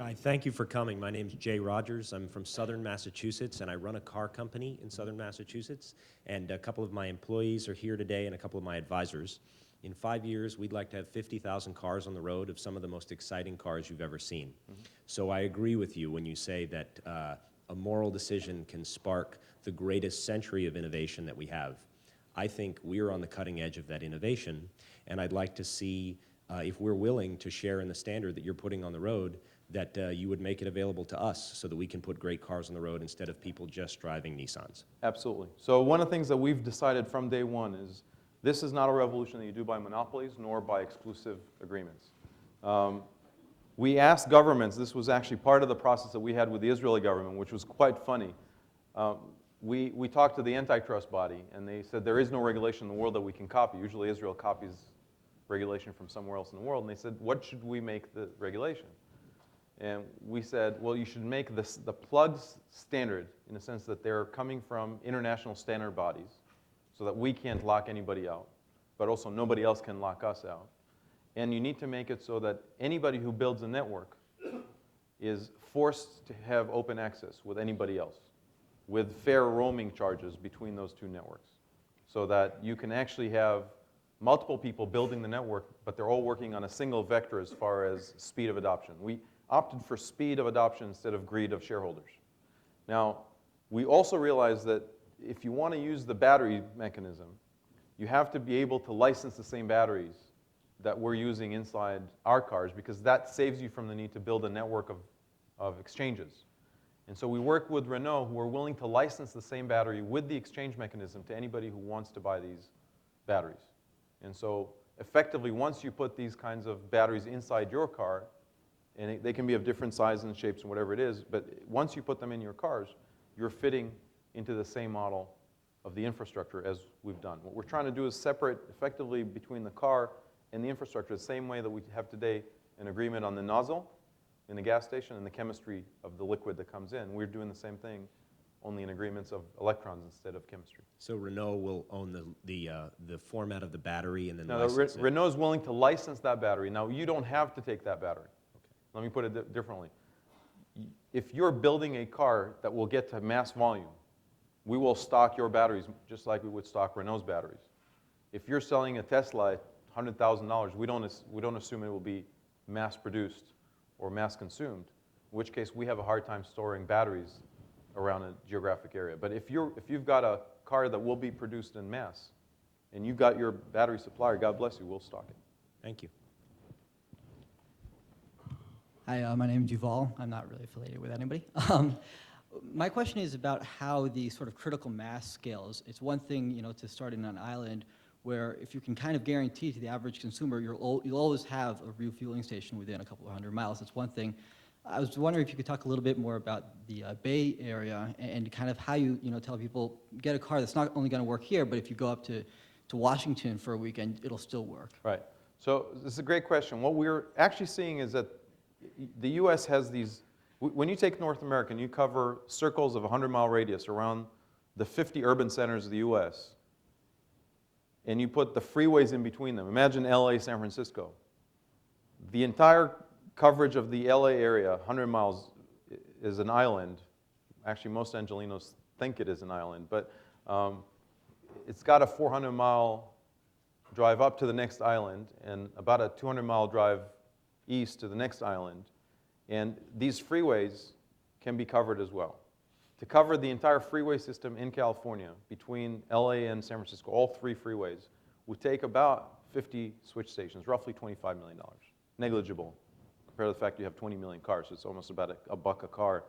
Hi, thank you for coming. My name's Jay Rogers. I'm from Southern Massachusetts, and I run a car company in Southern Massachusetts. And a couple of my employees are here today, and a couple of my advisors. In 5 years, we'd like to have 50,000 cars on the road of some of the most exciting cars you've ever seen. So I agree with you when you say that a moral decision can spark the greatest century of innovation that we have. I think we're on the cutting edge of that innovation, and I'd like to see if we're willing to share in the standard that you're putting on the road, that you would make it available to us so that we can put great cars on the road instead of people just driving Nissans. Absolutely. So one of the things that we've decided from day one is this is not a revolution that you do by monopolies nor by exclusive agreements. We asked governments, this was actually part of the process that we had with the Israeli government, which was quite funny. We talked to the antitrust body, and they said there is no regulation in the world that we can copy. Usually Israel copies regulation from somewhere else in the world, and they said, what should we make the regulation? And we said, well, you should make the plugs standard in the sense that they're coming from international standard bodies so that we can't lock anybody out, but also nobody else can lock us out. And you need to make it so that anybody who builds a network is forced to have open access with anybody else, with fair roaming charges between those two networks, so that you can actually have multiple people building the network, but they're all working on a single vector as far as speed of adoption. We opted for speed of adoption instead of greed of shareholders. Now, we also realize that if you want to use the battery mechanism, you have to be able to license the same batteries that we're using inside our cars, because that saves you from the need to build a network of exchanges. And so we work with Renault, who are willing to license the same battery with the exchange mechanism to anybody who wants to buy these batteries. And so effectively, once you put these kinds of batteries inside your car, and they can be of different sizes and shapes and whatever it is, but once you put them in your cars, you're fitting into the same model of the infrastructure as we've done. What we're trying to do is separate effectively between the car and the infrastructure the same way that we have today an agreement on the nozzle in the gas station and the chemistry of the liquid that comes in. We're doing the same thing, only in agreements of electrons instead of chemistry. So Renault will own the format of the battery and then Now, license it? Renault is willing to license that battery. Now, you don't have to take that battery. Let me put it differently. If you're building a car that will get to mass volume, we will stock your batteries just like we would stock Renault's batteries. If you're selling a Tesla at $100,000, we don't assume it will be mass produced or mass consumed, in which case we have a hard time storing batteries around a geographic area. But if you've got a car that will be produced in mass, and you've got your battery supplier, God bless you, we'll stock it. Thank you. Hi, my name is Yuval. I'm not really affiliated with anybody. My question is about how the sort of critical mass scales. It's one thing, to start in an island where if you can kind of guarantee to the average consumer, you'll always have a refueling station within a couple of 100 miles. That's one thing. I was wondering if you could talk a little bit more about the Bay Area and kind of how you tell people, get a car that's not only going to work here, but if you go up to Washington for a weekend, it'll still work. Right. So this is a great question. What we're actually seeing is that the U.S. has these, when you take North America and you cover circles of a 100-mile radius around the 50 urban centers of the U.S., and you put the freeways in between them, imagine LA, San Francisco. The entire coverage of the LA area, 100 miles, is an island. Actually, most Angelenos think it is an island, but it's got a 400-mile drive up to the next island and about a 200-mile drive east to the next island. And these freeways can be covered as well. To cover the entire freeway system in California between LA and San Francisco, all three freeways, would take about 50 switch stations, roughly $25 million. Negligible compared to the fact you have 20 million cars. So it's almost about a buck a car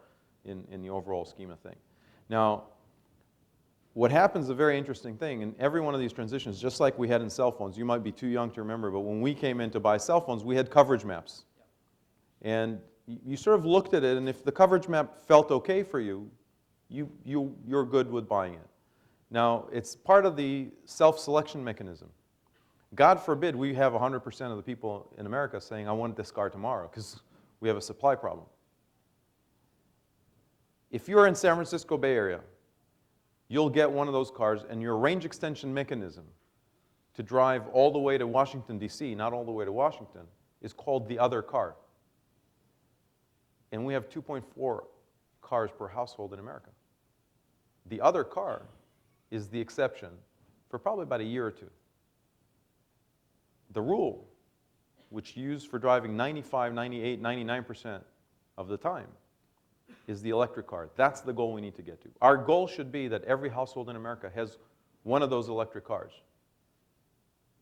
in the overall scheme of things. Now, what happens is a very interesting thing. In every one of these transitions, just like we had in cell phones, you might be too young to remember, but when we came in to buy cell phones, we had coverage maps. And you sort of looked at it, and if the coverage map felt okay for you, you're good with buying it. Now, it's part of the self-selection mechanism. God forbid we have 100% of the people in America saying, I want this car tomorrow, because we have a supply problem. If you're in San Francisco Bay Area, you'll get one of those cars, and your range extension mechanism to drive all the way to Washington, D.C., not all the way to Washington, is called the other car. And we have 2.4 cars per household in America. The other car is the exception for probably about a year or two. The rule, which you use for driving 95, 98, 99% of the time, is the electric car. That's the goal we need to get to. Our goal should be that every household in America has one of those electric cars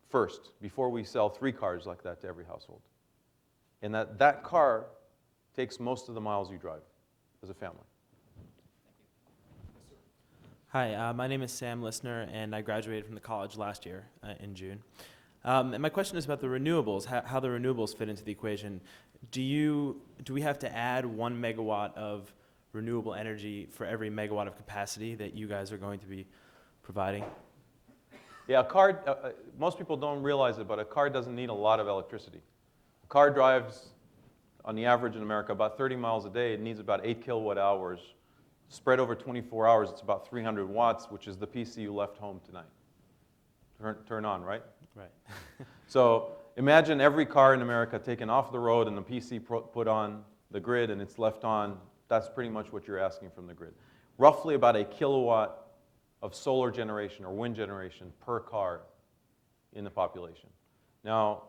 first, before we sell 3 cars like that to every household. And that car takes most of the miles you drive as a family. Hi, my name is Sam Lissner, and I graduated from the college last year in June. And my question is about the renewables, how the renewables fit into the equation. Do we have to add 1 megawatt of renewable energy for every megawatt of capacity that you guys are going to be providing? Yeah, a car, most people don't realize it, but a car doesn't need a lot of electricity. A car drives, on the average in America, about 30 miles a day. It needs about 8 kilowatt hours. Spread over 24 hours, it's about 300 watts, which is the PC you left home tonight. Turn on, right? Right. So imagine every car in America taken off the road and the PC put on the grid and it's left on. That's pretty much what you're asking from the grid. Roughly about a kilowatt of solar generation or wind generation per car in the population. Now,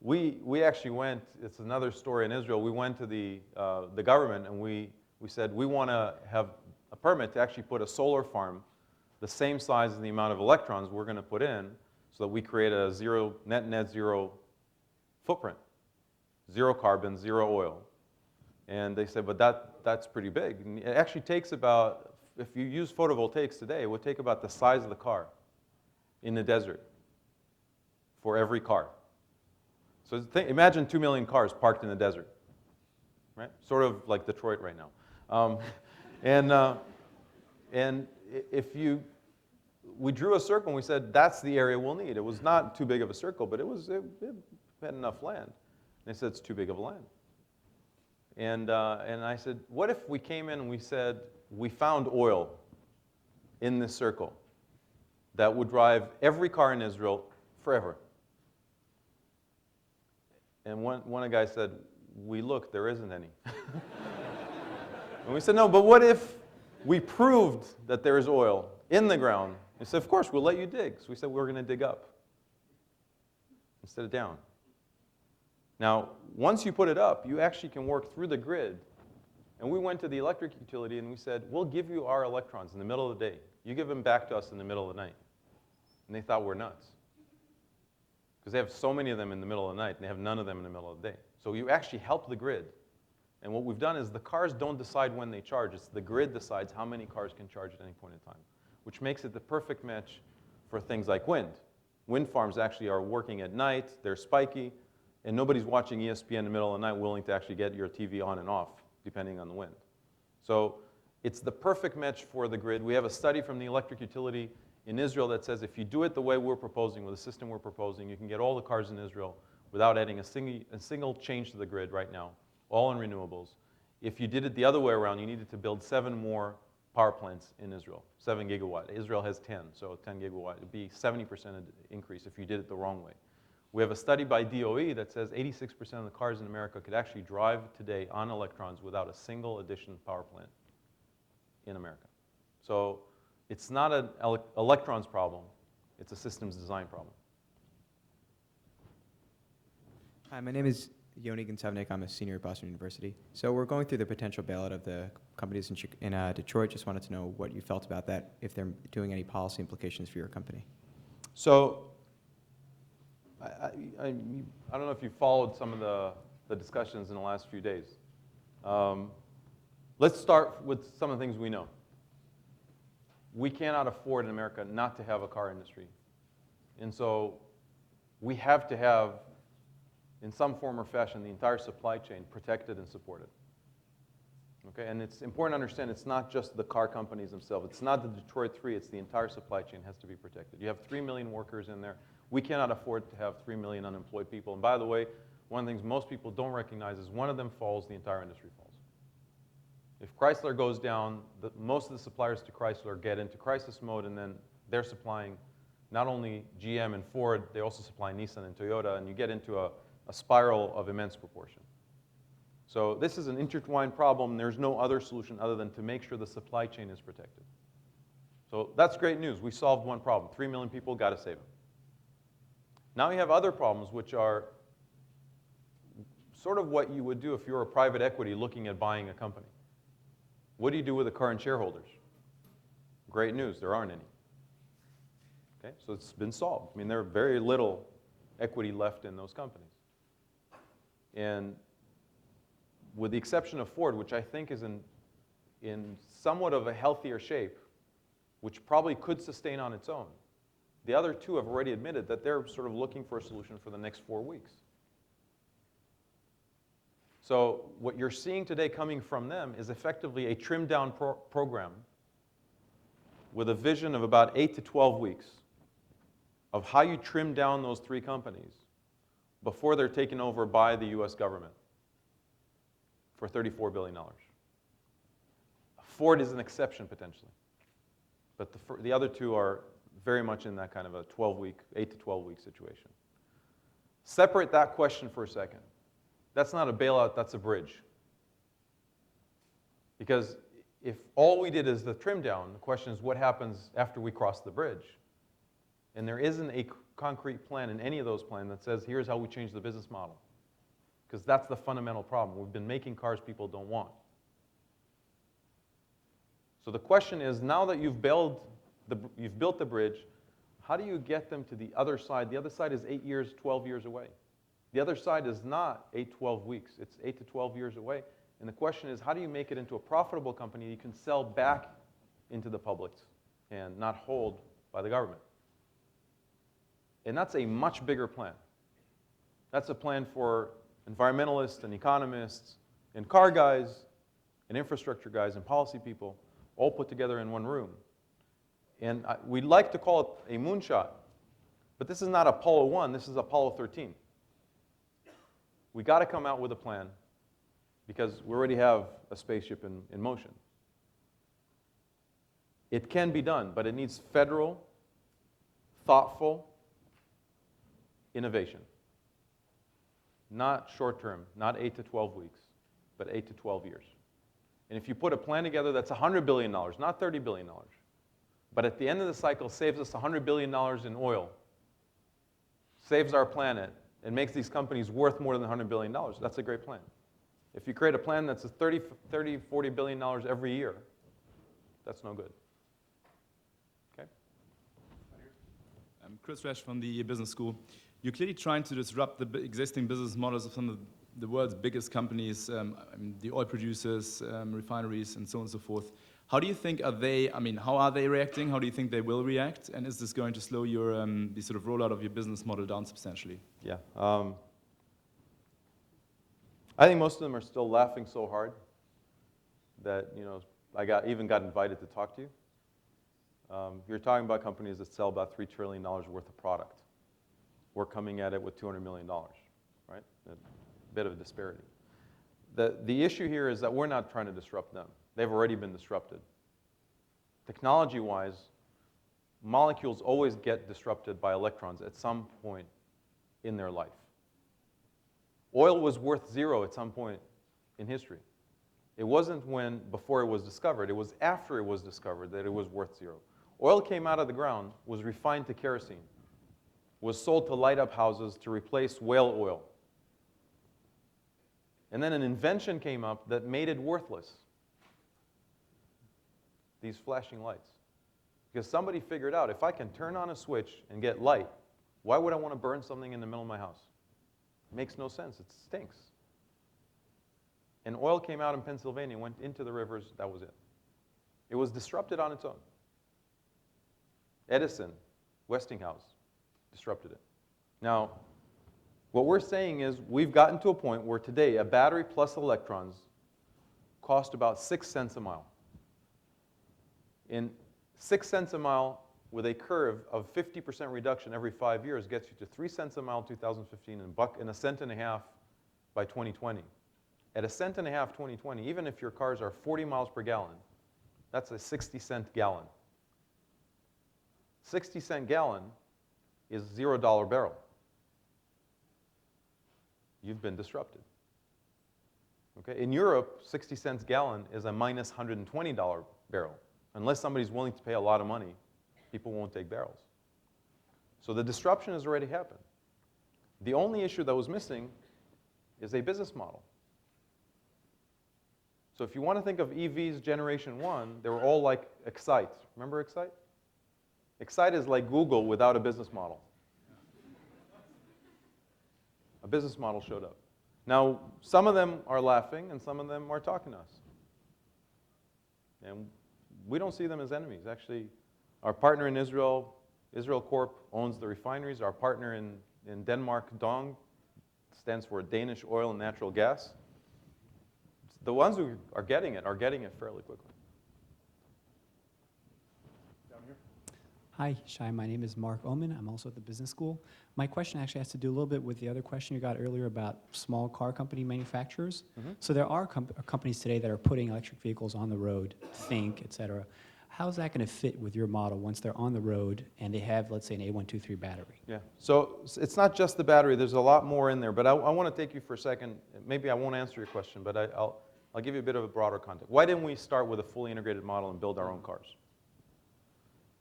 we actually went, it's another story in Israel, we went to the government and we said we want to have a permit to actually put a solar farm the same size as the amount of electrons we're going to put in so that we create a net zero footprint. 0 carbon, 0 oil. And they said, but that's pretty big. And it actually takes about, if you use photovoltaics today, it would take about the size of the car in the desert for every car. So imagine 2 million cars parked in the desert, right? Sort of like Detroit right now. And if we drew a circle and we said, that's the area we'll need. It was not too big of a circle, but it had enough land. And they said, it's too big of a land. And I said, what if we came in and we said, we found oil in this circle that would drive every car in Israel forever? And one guy said, we looked, there isn't any. And we said, no, but what if we proved that there is oil in the ground? He said, of course, we'll let you dig. So we said we're going to dig up instead of down. Now, once you put it up, you actually can work through the grid. And we went to the electric utility and we said, we'll give you our electrons in the middle of the day. You give them back to us in the middle of the night. And they thought we're nuts. Because they have so many of them in the middle of the night and they have none of them in the middle of the day. So you actually help the grid. And what we've done is the cars don't decide when they charge. It's the grid decides how many cars can charge at any point in time, which makes it the perfect match for things like wind. Wind farms actually are working at night. They're spiky. And nobody's watching ESPN in the middle of the night willing to actually get your TV on and off, depending on the wind. So it's the perfect match for the grid. We have a study from the electric utility in Israel that says if you do it the way we're proposing, with the system we're proposing, you can get all the cars in Israel without adding a single change to the grid right now, all in renewables. If you did it the other way around, you needed to build 7 more power plants in Israel, 7 gigawatt. Israel has 10, so 10 gigawatt. It would be 70% increase if you did it the wrong way. We have a study by DOE that says 86% of the cars in America could actually drive today on electrons without a single additional power plant in America. So it's not an electrons problem, it's a systems design problem. Hi, my name is Yoni Gensavnik. I'm a senior at Boston University. So we're going through the potential bailout of the companies in Detroit. Just wanted to know what you felt about that, if they're doing any policy implications for your company. So I don't know if you followed some of the discussions in the last few days. Let's start with some of the things we know. We cannot afford in America not to have a car industry. And so we have to have, in some form or fashion, the entire supply chain protected and supported. Okay? And it's important to understand it's not just the car companies themselves. It's not the Detroit 3. It's the entire supply chain has to be protected. You have 3 million workers in there. We cannot afford to have 3 million unemployed people. And by the way, one of the things most people don't recognize is one of them falls, the entire industry falls. If Chrysler goes down, most of the suppliers to Chrysler get into crisis mode, and then they're supplying not only GM and Ford, they also supply Nissan and Toyota, and you get into a spiral of immense proportion. So this is an intertwined problem. There's no other solution other than to make sure the supply chain is protected. So that's great news. We solved one problem. 3 million people, got to save them. Now we have other problems, which are sort of what you would do if you were a private equity looking at buying a company. What do you do with the current shareholders? Great news, there aren't any. Okay, so it's been solved. I mean, there are very little equity left in those companies. And with the exception of Ford, which I think is in somewhat of a healthier shape, which probably could sustain on its own, the other two have already admitted that they're sort of looking for a solution for the next 4 weeks. So what you're seeing today coming from them is effectively a trimmed-down program with a vision of about 8 to 12 weeks of how you trim down those 3 companies before they're taken over by the US government for $34 billion. Ford is an exception potentially, but the other two are very much in that kind of a 12-week, 8 to 12-week situation. Separate that question for a second. That's not a bailout, that's a bridge. Because if all we did is the trim down, the question is what happens after we cross the bridge? And there isn't a concrete plan in any of those plans that says, here's how we change the business model. Because that's the fundamental problem. We've been making cars people don't want. So the question is, now that you've built the bridge, how do you get them to the other side? The other side is 8 years, 12 years away. The other side is not 8, 12 weeks. It's 8 to 12 years away. And the question is, how do you make it into a profitable company you can sell back into the public and not hold by the government? And that's a much bigger plan. That's a plan for environmentalists and economists and car guys and infrastructure guys and policy people all put together in one room. And we'd like to call it a moonshot, but this is not Apollo 1, this is Apollo 13. We got to come out with a plan because we already have a spaceship in motion. It can be done, but it needs federal, thoughtful innovation. Not short term, not 8 to 12 weeks, but 8 to 12 years. And if you put a plan together that's $100 billion, not $30 billion, but at the end of the cycle saves us $100 billion in oil, saves our planet, and makes these companies worth more than $100 billion, that's a great plan. If you create a plan that's $30, $40 billion every year, that's no good. Okay? I'm Chris Resch from the business school. You're clearly trying to disrupt the existing business models of some of the world's biggest companies, the oil producers, refineries, and so on and so forth. How do you think how are they reacting? How do you think they will react? And is this going to slow your, the sort of rollout of your business model down substantially? Yeah. I think most of them are still laughing so hard that, I even got invited to talk to you. You're talking about companies that sell about $3 trillion worth of product. We're coming at it with $200 million, right? A bit of a disparity. The issue here is that we're not trying to disrupt them. They've already been disrupted. Technology-wise, molecules always get disrupted by electrons at some point in their life. Oil was worth 0 at some point in history. It wasn't before it was discovered. It was after it was discovered that it was worth 0. Oil came out of the ground, was refined to kerosene, was sold to light-up houses to replace whale oil. And then an invention came up that made it worthless. These flashing lights. Because somebody figured out, if I can turn on a switch and get light, why would I want to burn something in the middle of my house? It makes no sense. It stinks. And oil came out in Pennsylvania, went into the rivers, that was it. It was disrupted on its own. Edison, Westinghouse, disrupted it. Now, what we're saying is we've gotten to a point where today a battery plus electrons cost about 6 cents a mile. In 6 cents a mile with a curve of 50% reduction every 5 years gets you to 3 cents a mile in 2015 and $1.50 by 2020. At a cent and a half 2020, even if your cars are 40 miles per gallon, that's a 60-cent gallon. 60-cent gallon is $0 barrel. You've been disrupted. Okay? In Europe, 60 cents gallon is a minus $120 barrel. Unless somebody's willing to pay a lot of money, people won't take barrels. So the disruption has already happened. The only issue that was missing is a business model. So if you want to think of EVs generation 1, they were all like Excite. Remember Excite? Excite is like Google without a business model. A business model showed up. Now, some of them are laughing and some of them are talking to us. And we don't see them as enemies. Actually, our partner in Israel, Israel Corp, owns the refineries. Our partner in Denmark, Dong, stands for Danish Oil and Natural Gas. The ones who are getting it fairly quickly. Down here. Hi, Shai. My name is Mark Oman. I'm also at the business school. My question actually has to do a little bit with the other question you got earlier about small car company manufacturers. Mm-hmm. So there are companies today that are putting electric vehicles on the road, Think, et cetera. How is that going to fit with your model once they're on the road and they have, let's say, an A123 battery? Yeah, so it's not just the battery. There's a lot more in there. But I want to take you for a second. Maybe I won't answer your question, but I'll give you a bit of a broader context. Why didn't we start with a fully integrated model and build our own cars?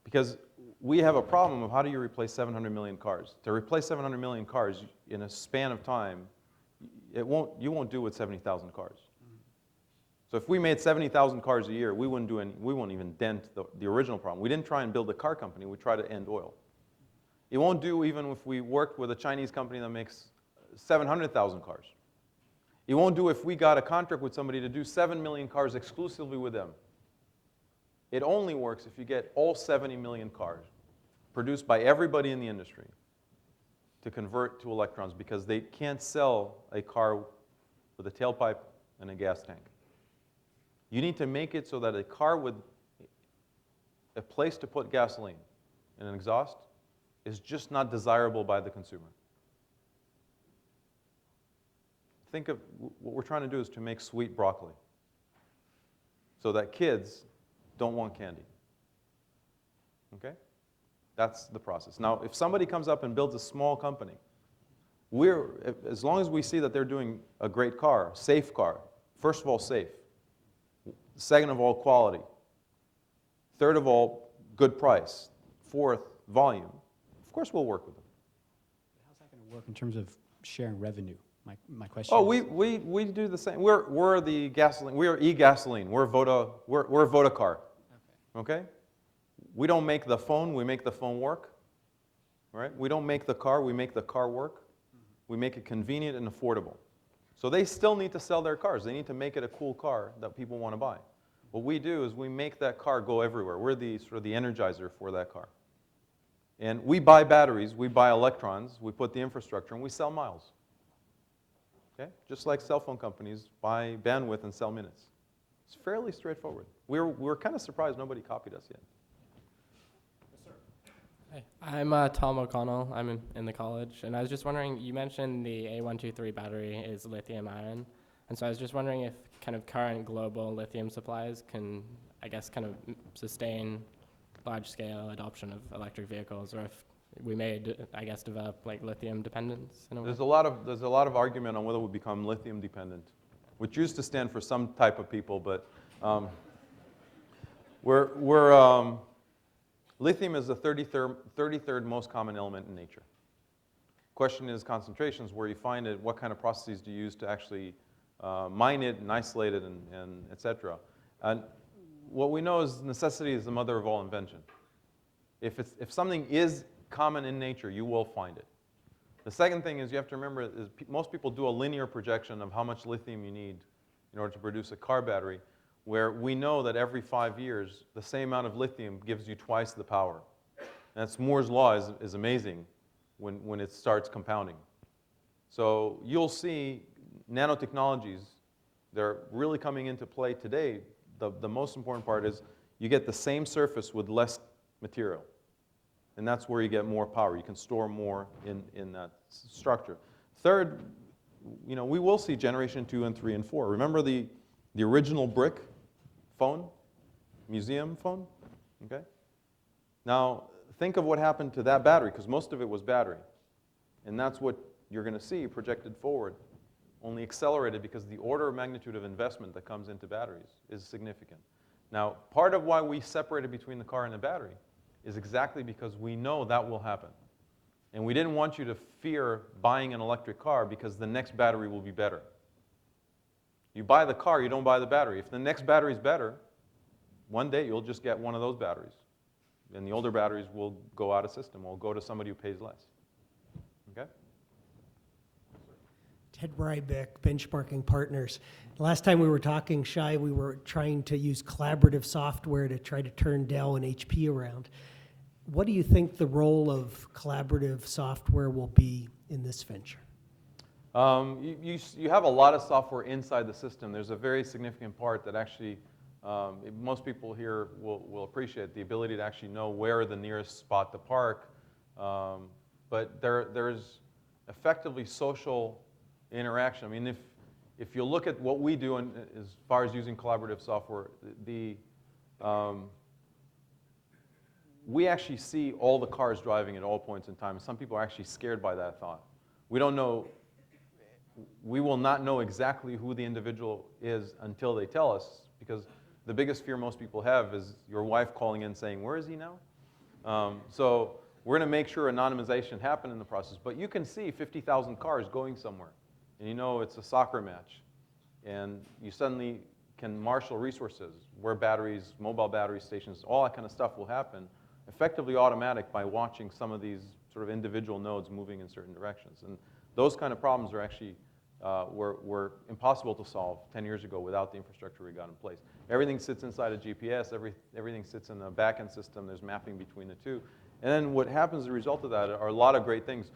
Because we have a problem of how do you replace 700 million cars? To replace 700 million cars in a span of time, you won't do with 70,000 cars. So if we made 70,000 cars a year, we wouldn't even dent the original problem. We didn't try and build a car company. We tried to end oil. It won't do even if we worked with a Chinese company that makes 700,000 cars. It won't do if we got a contract with somebody to do 7 million cars exclusively with them. It only works if you get all 70 million cars produced by everybody in the industry to convert to electrons, because they can't sell a car with a tailpipe and a gas tank. You need to make it so that a car with a place to put gasoline and an exhaust is just not desirable by the consumer. Think of what we're trying to do is to make sweet broccoli so that kids don't want candy. Okay? That's the process. Now, if somebody comes up and builds a small company, as long as we see that they're doing a great car, safe car, first of all, safe. Second of all, quality. Third of all, good price. Fourth, volume. Of course, we'll work with them. How's that going to work in terms of sharing revenue? My question. Oh, is, we do the same. We're the gasoline. We are e-gasoline. We're Vodakar. Okay? We don't make the phone. We make the phone work. Right? We don't make the car. We make the car work. We make it convenient and affordable. So they still need to sell their cars. They need to make it a cool car that people want to buy. What we do is we make that car go everywhere. We're the sort of the energizer for that car. And we buy batteries, we buy electrons, we put the infrastructure, and we sell miles. Okay? Just like cell phone companies buy bandwidth and sell minutes. It's fairly straightforward. We're kind of surprised nobody copied us yet. Hi, I'm Tom O'Connell. I'm in the college, and I was just wondering, you mentioned the A123 battery is lithium ion, and so I was just wondering if kind of current global lithium supplies can, I guess, kind of sustain large-scale adoption of electric vehicles, or if we may, I guess, develop like lithium dependence in a way. There's a lot of argument on whether we become lithium dependent, which used to stand for some type of people, but lithium is the 33rd most common element in nature. Question is concentrations, where you find it, what kind of processes do you use to actually mine it and isolate it and et cetera. And what we know is necessity is the mother of all invention. If something is common in nature, you will find it. The second thing is you have to remember is most people do a linear projection of how much lithium you need in order to produce a car battery, where we know that every 5 years, the same amount of lithium gives you twice the power. And that's Moore's law is amazing when it starts compounding. So you'll see nanotechnologies, they're really coming into play today. The most important part is you get the same surface with less material. And that's where you get more power. You can store more in that structure. Third, we will see generation 2 and 3 and 4. Remember the original brick phone, museum phone? Okay? Now, think of what happened to that battery, because most of it was battery. And that's what you're going to see projected forward. only accelerated because the order of magnitude of investment that comes into batteries is significant. Now, part of why we separated between the car and the battery is exactly because we know that will happen. And we didn't want you to fear buying an electric car because the next battery will be better. You buy the car, you don't buy the battery. If the next battery is better, one day you'll just get one of those batteries. And the older batteries will go out of system, will go to somebody who pays less. Okay? Ted Rybeck, Benchmarking Partners. Last time we were talking, Shai, we were trying to use collaborative software to try to turn Dell and HP around. What do you think the role of collaborative software will be in this venture? You have a lot of software inside the system. There's a very significant part that actually most people here will appreciate, the ability to actually know where the nearest spot to park. But there's effectively social interaction. I mean, if you look at what we do as far as using collaborative software, we actually see all the cars driving at all points in time. Some people are actually scared by that thought. We don't know, we will not know exactly who the individual is until they tell us, because the biggest fear most people have is your wife calling in saying, where is he now? So we're going to make sure anonymization happen in the process. But you can see 50,000 cars going somewhere, and you know it's a soccer match. And you suddenly can marshal resources, where batteries, mobile battery stations, all that kind of stuff will happen, effectively automatic by watching some of these sort of individual nodes moving in certain directions. And those kind of problems are actually were impossible to solve 10 years ago without the infrastructure we got in place. Everything sits inside a GPS. Everything sits in a back-end system. There's mapping between the two. And then what happens as a result of that are a lot of great things.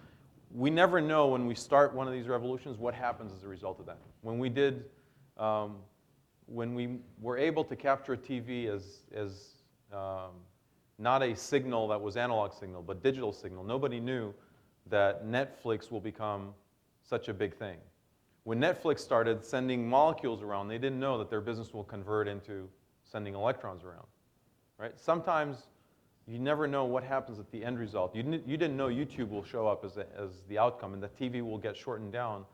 We never know when we start one of these revolutions what happens as a result of that. When we did, when we were able to capture TV as not a signal that was analog signal, but digital signal, nobody knew that Netflix will become such a big thing. When Netflix started sending molecules around, they didn't know that their business will convert into sending electrons around, right? Sometimes you never know what happens at the end result. You didn't know YouTube will show up as the outcome, and that TV will get shortened down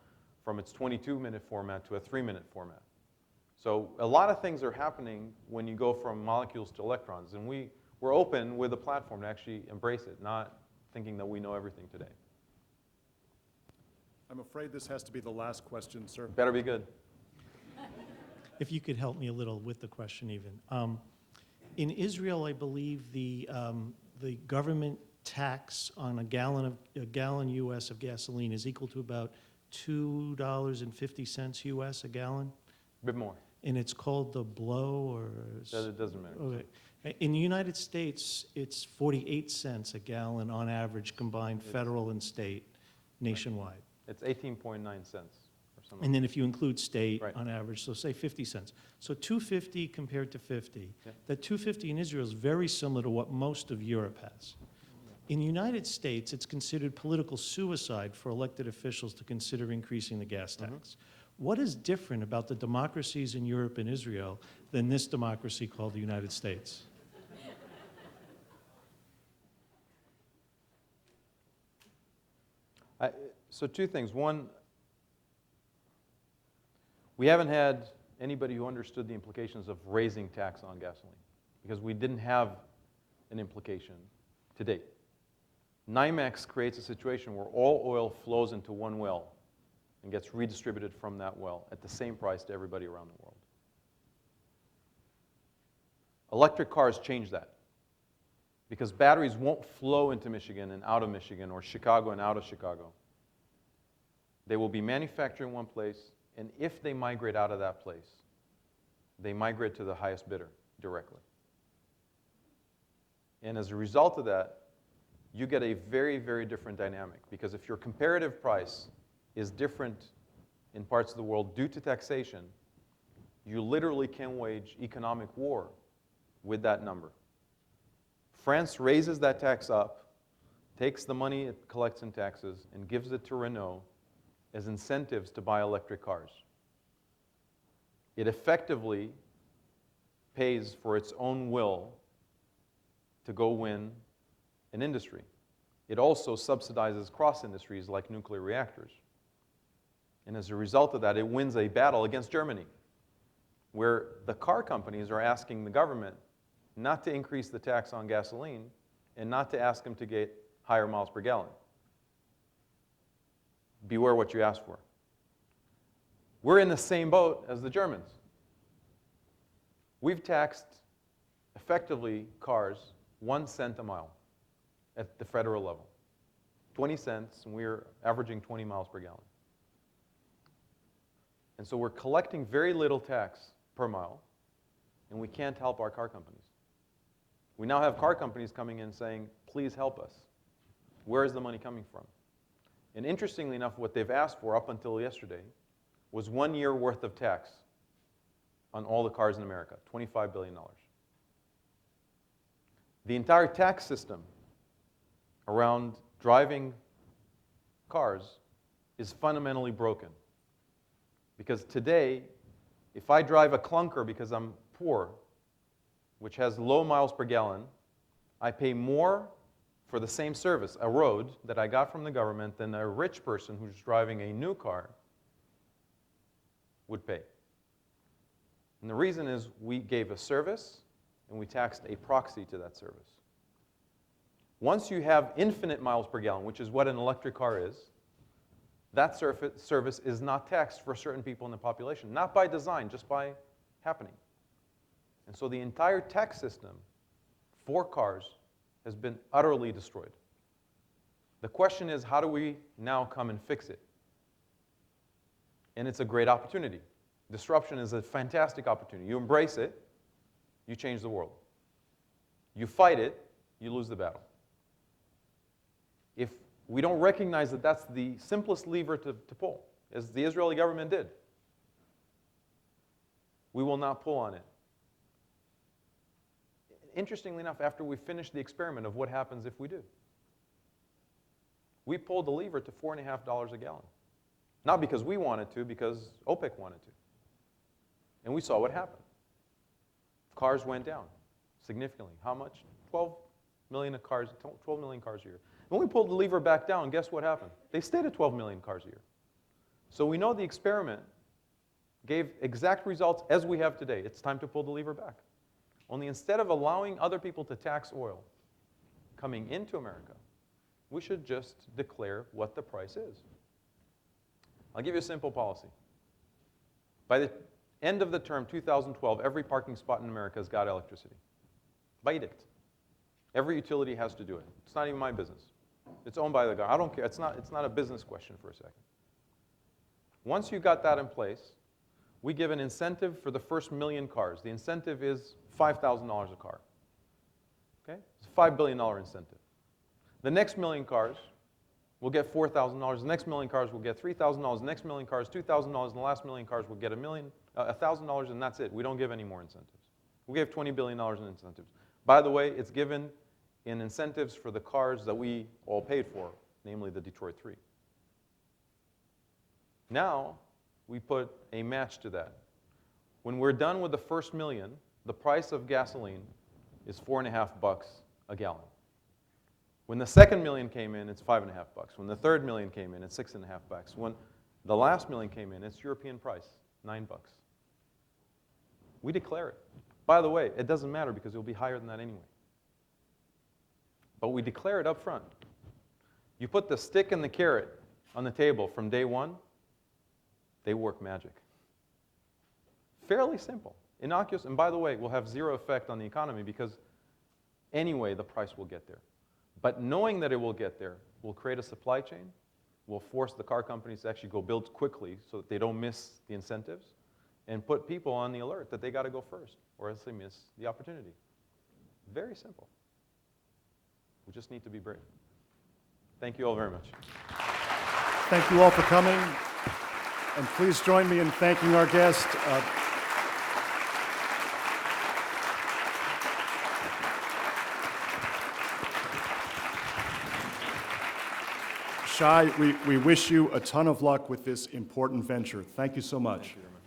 from its 22-minute format to a 3-minute format. So a lot of things are happening when you go from molecules to electrons, and we're open with a platform to actually embrace it, not thinking that we know everything today. I'm afraid this has to be the last question, sir. Better be good. If you could help me a little with the question even. In Israel, I believe the government tax on a gallon U.S. of gasoline is equal to about $2.50 U.S. a gallon. A bit more. And it's called the blow, or? It doesn't matter. Okay. In the United States, it's 48 cents a gallon on average, combined federal and state, nationwide. It's 18.9 cents or something. And then if you include state, right, on average, so say 50 cents. So 250 compared to 50. Yeah. That 250 in Israel is very similar to what most of Europe has. In the United States, it's considered political suicide for elected officials to consider increasing the gas tax. What is different about the democracies in Europe and Israel than this democracy called the United States? So two things. One, we haven't had anybody who understood the implications of raising tax on gasoline, because we didn't have an implication to date. NYMEX creates a situation where all oil flows into one well and gets redistributed from that well at the same price to everybody around the world. Electric cars change that, because batteries won't flow into Michigan and out of Michigan, or Chicago and out of Chicago. They will be manufactured in one place, and if they migrate out of that place, they migrate to the highest bidder directly. And as a result of that, you get a very, very different dynamic, because if your comparative price is different in parts of the world due to taxation, you literally can wage economic war with that number. France raises that tax up, takes the money it collects in taxes, and gives it to Renault as incentives to buy electric cars. It effectively pays for its own will to go win an industry. It also subsidizes cross industries like nuclear reactors. And as a result of that, it wins a battle against Germany, where the car companies are asking the government not to increase the tax on gasoline and not to ask them to get higher miles per gallon. Beware what you ask for. We're in the same boat as the Germans. We've taxed, effectively, cars 1 cent a mile at the federal level. 20 cents, and we're averaging 20 miles per gallon. And so we're collecting very little tax per mile, and we can't help our car companies. We now have car companies coming in saying, please help us. Where is the money coming from? And interestingly enough, what they've asked for up until yesterday was 1 year worth of tax on all the cars in America, $25 billion. The entire tax system around driving cars is fundamentally broken. Because today, if I drive a clunker because I'm poor, which has low miles per gallon, I pay more for the same service, a road that I got from the government, than a rich person who's driving a new car would pay. And the reason is we gave a service and we taxed a proxy to that service. Once you have infinite miles per gallon, which is what an electric car is, that service is not taxed for certain people in the population, not by design, just by happening. And so the entire tax system for cars has been utterly destroyed. The question is, how do we now come and fix it? And it's a great opportunity. Disruption is a fantastic opportunity. You embrace it, you change the world. You fight it, you lose the battle. If we don't recognize that that's the simplest lever to pull, as the Israeli government did, we will not pull on it. Interestingly enough, after we finished the experiment of what happens if we do, we pulled the lever to $4.50 a gallon. Not because we wanted to, because OPEC wanted to. And we saw what happened. Cars went down significantly. How much? 12 million cars a year. When we pulled the lever back down, guess what happened? They stayed at 12 million cars a year. So we know the experiment gave exact results as we have today. It's time to pull the lever back. Only instead of allowing other people to tax oil coming into America, we should just declare what the price is. I'll give you a simple policy. By the end of the term, 2012, every parking spot in America has got electricity. By edict. Every utility has to do it. It's not even my business. It's owned by the government. I don't care. It's not a business question for a second. Once you got that in place, we give an incentive for the first 1 million cars. The incentive is $5,000 a car. Okay? It's a $5 billion incentive. The next 1 million cars will get $4,000. The next 1 million cars will get $3,000. The next 1 million cars, $2,000. And the last 1 million cars will get $1,000, and that's it. We don't give any more incentives. We gave $20 billion in incentives. By the way, it's given in incentives for the cars that we all paid for, namely the Detroit 3. Now, we put a match to that. When we're done with the first 1 million, the price of gasoline is $4.50 a gallon. When the second 1 million came in, it's $5.50. When the third 1 million came in, it's $6.50. When the last 1 million came in, it's European price, $9. We declare it. By the way, it doesn't matter because it'll be higher than that anyway. But we declare it up front. You put the stick and the carrot on the table from day one, they work magic. Fairly simple, innocuous, and by the way, will have zero effect on the economy because anyway the price will get there. But knowing that it will get there will create a supply chain, will force the car companies to actually go build quickly so that they don't miss the incentives, and put people on the alert that they got to go first, or else they miss the opportunity. Very simple. We just need to be brave. Thank you all very much. Thank you all for coming. And please join me in thanking our guest. Shai, we wish you a ton of luck with this important venture. Thank you so much. Thank you very much.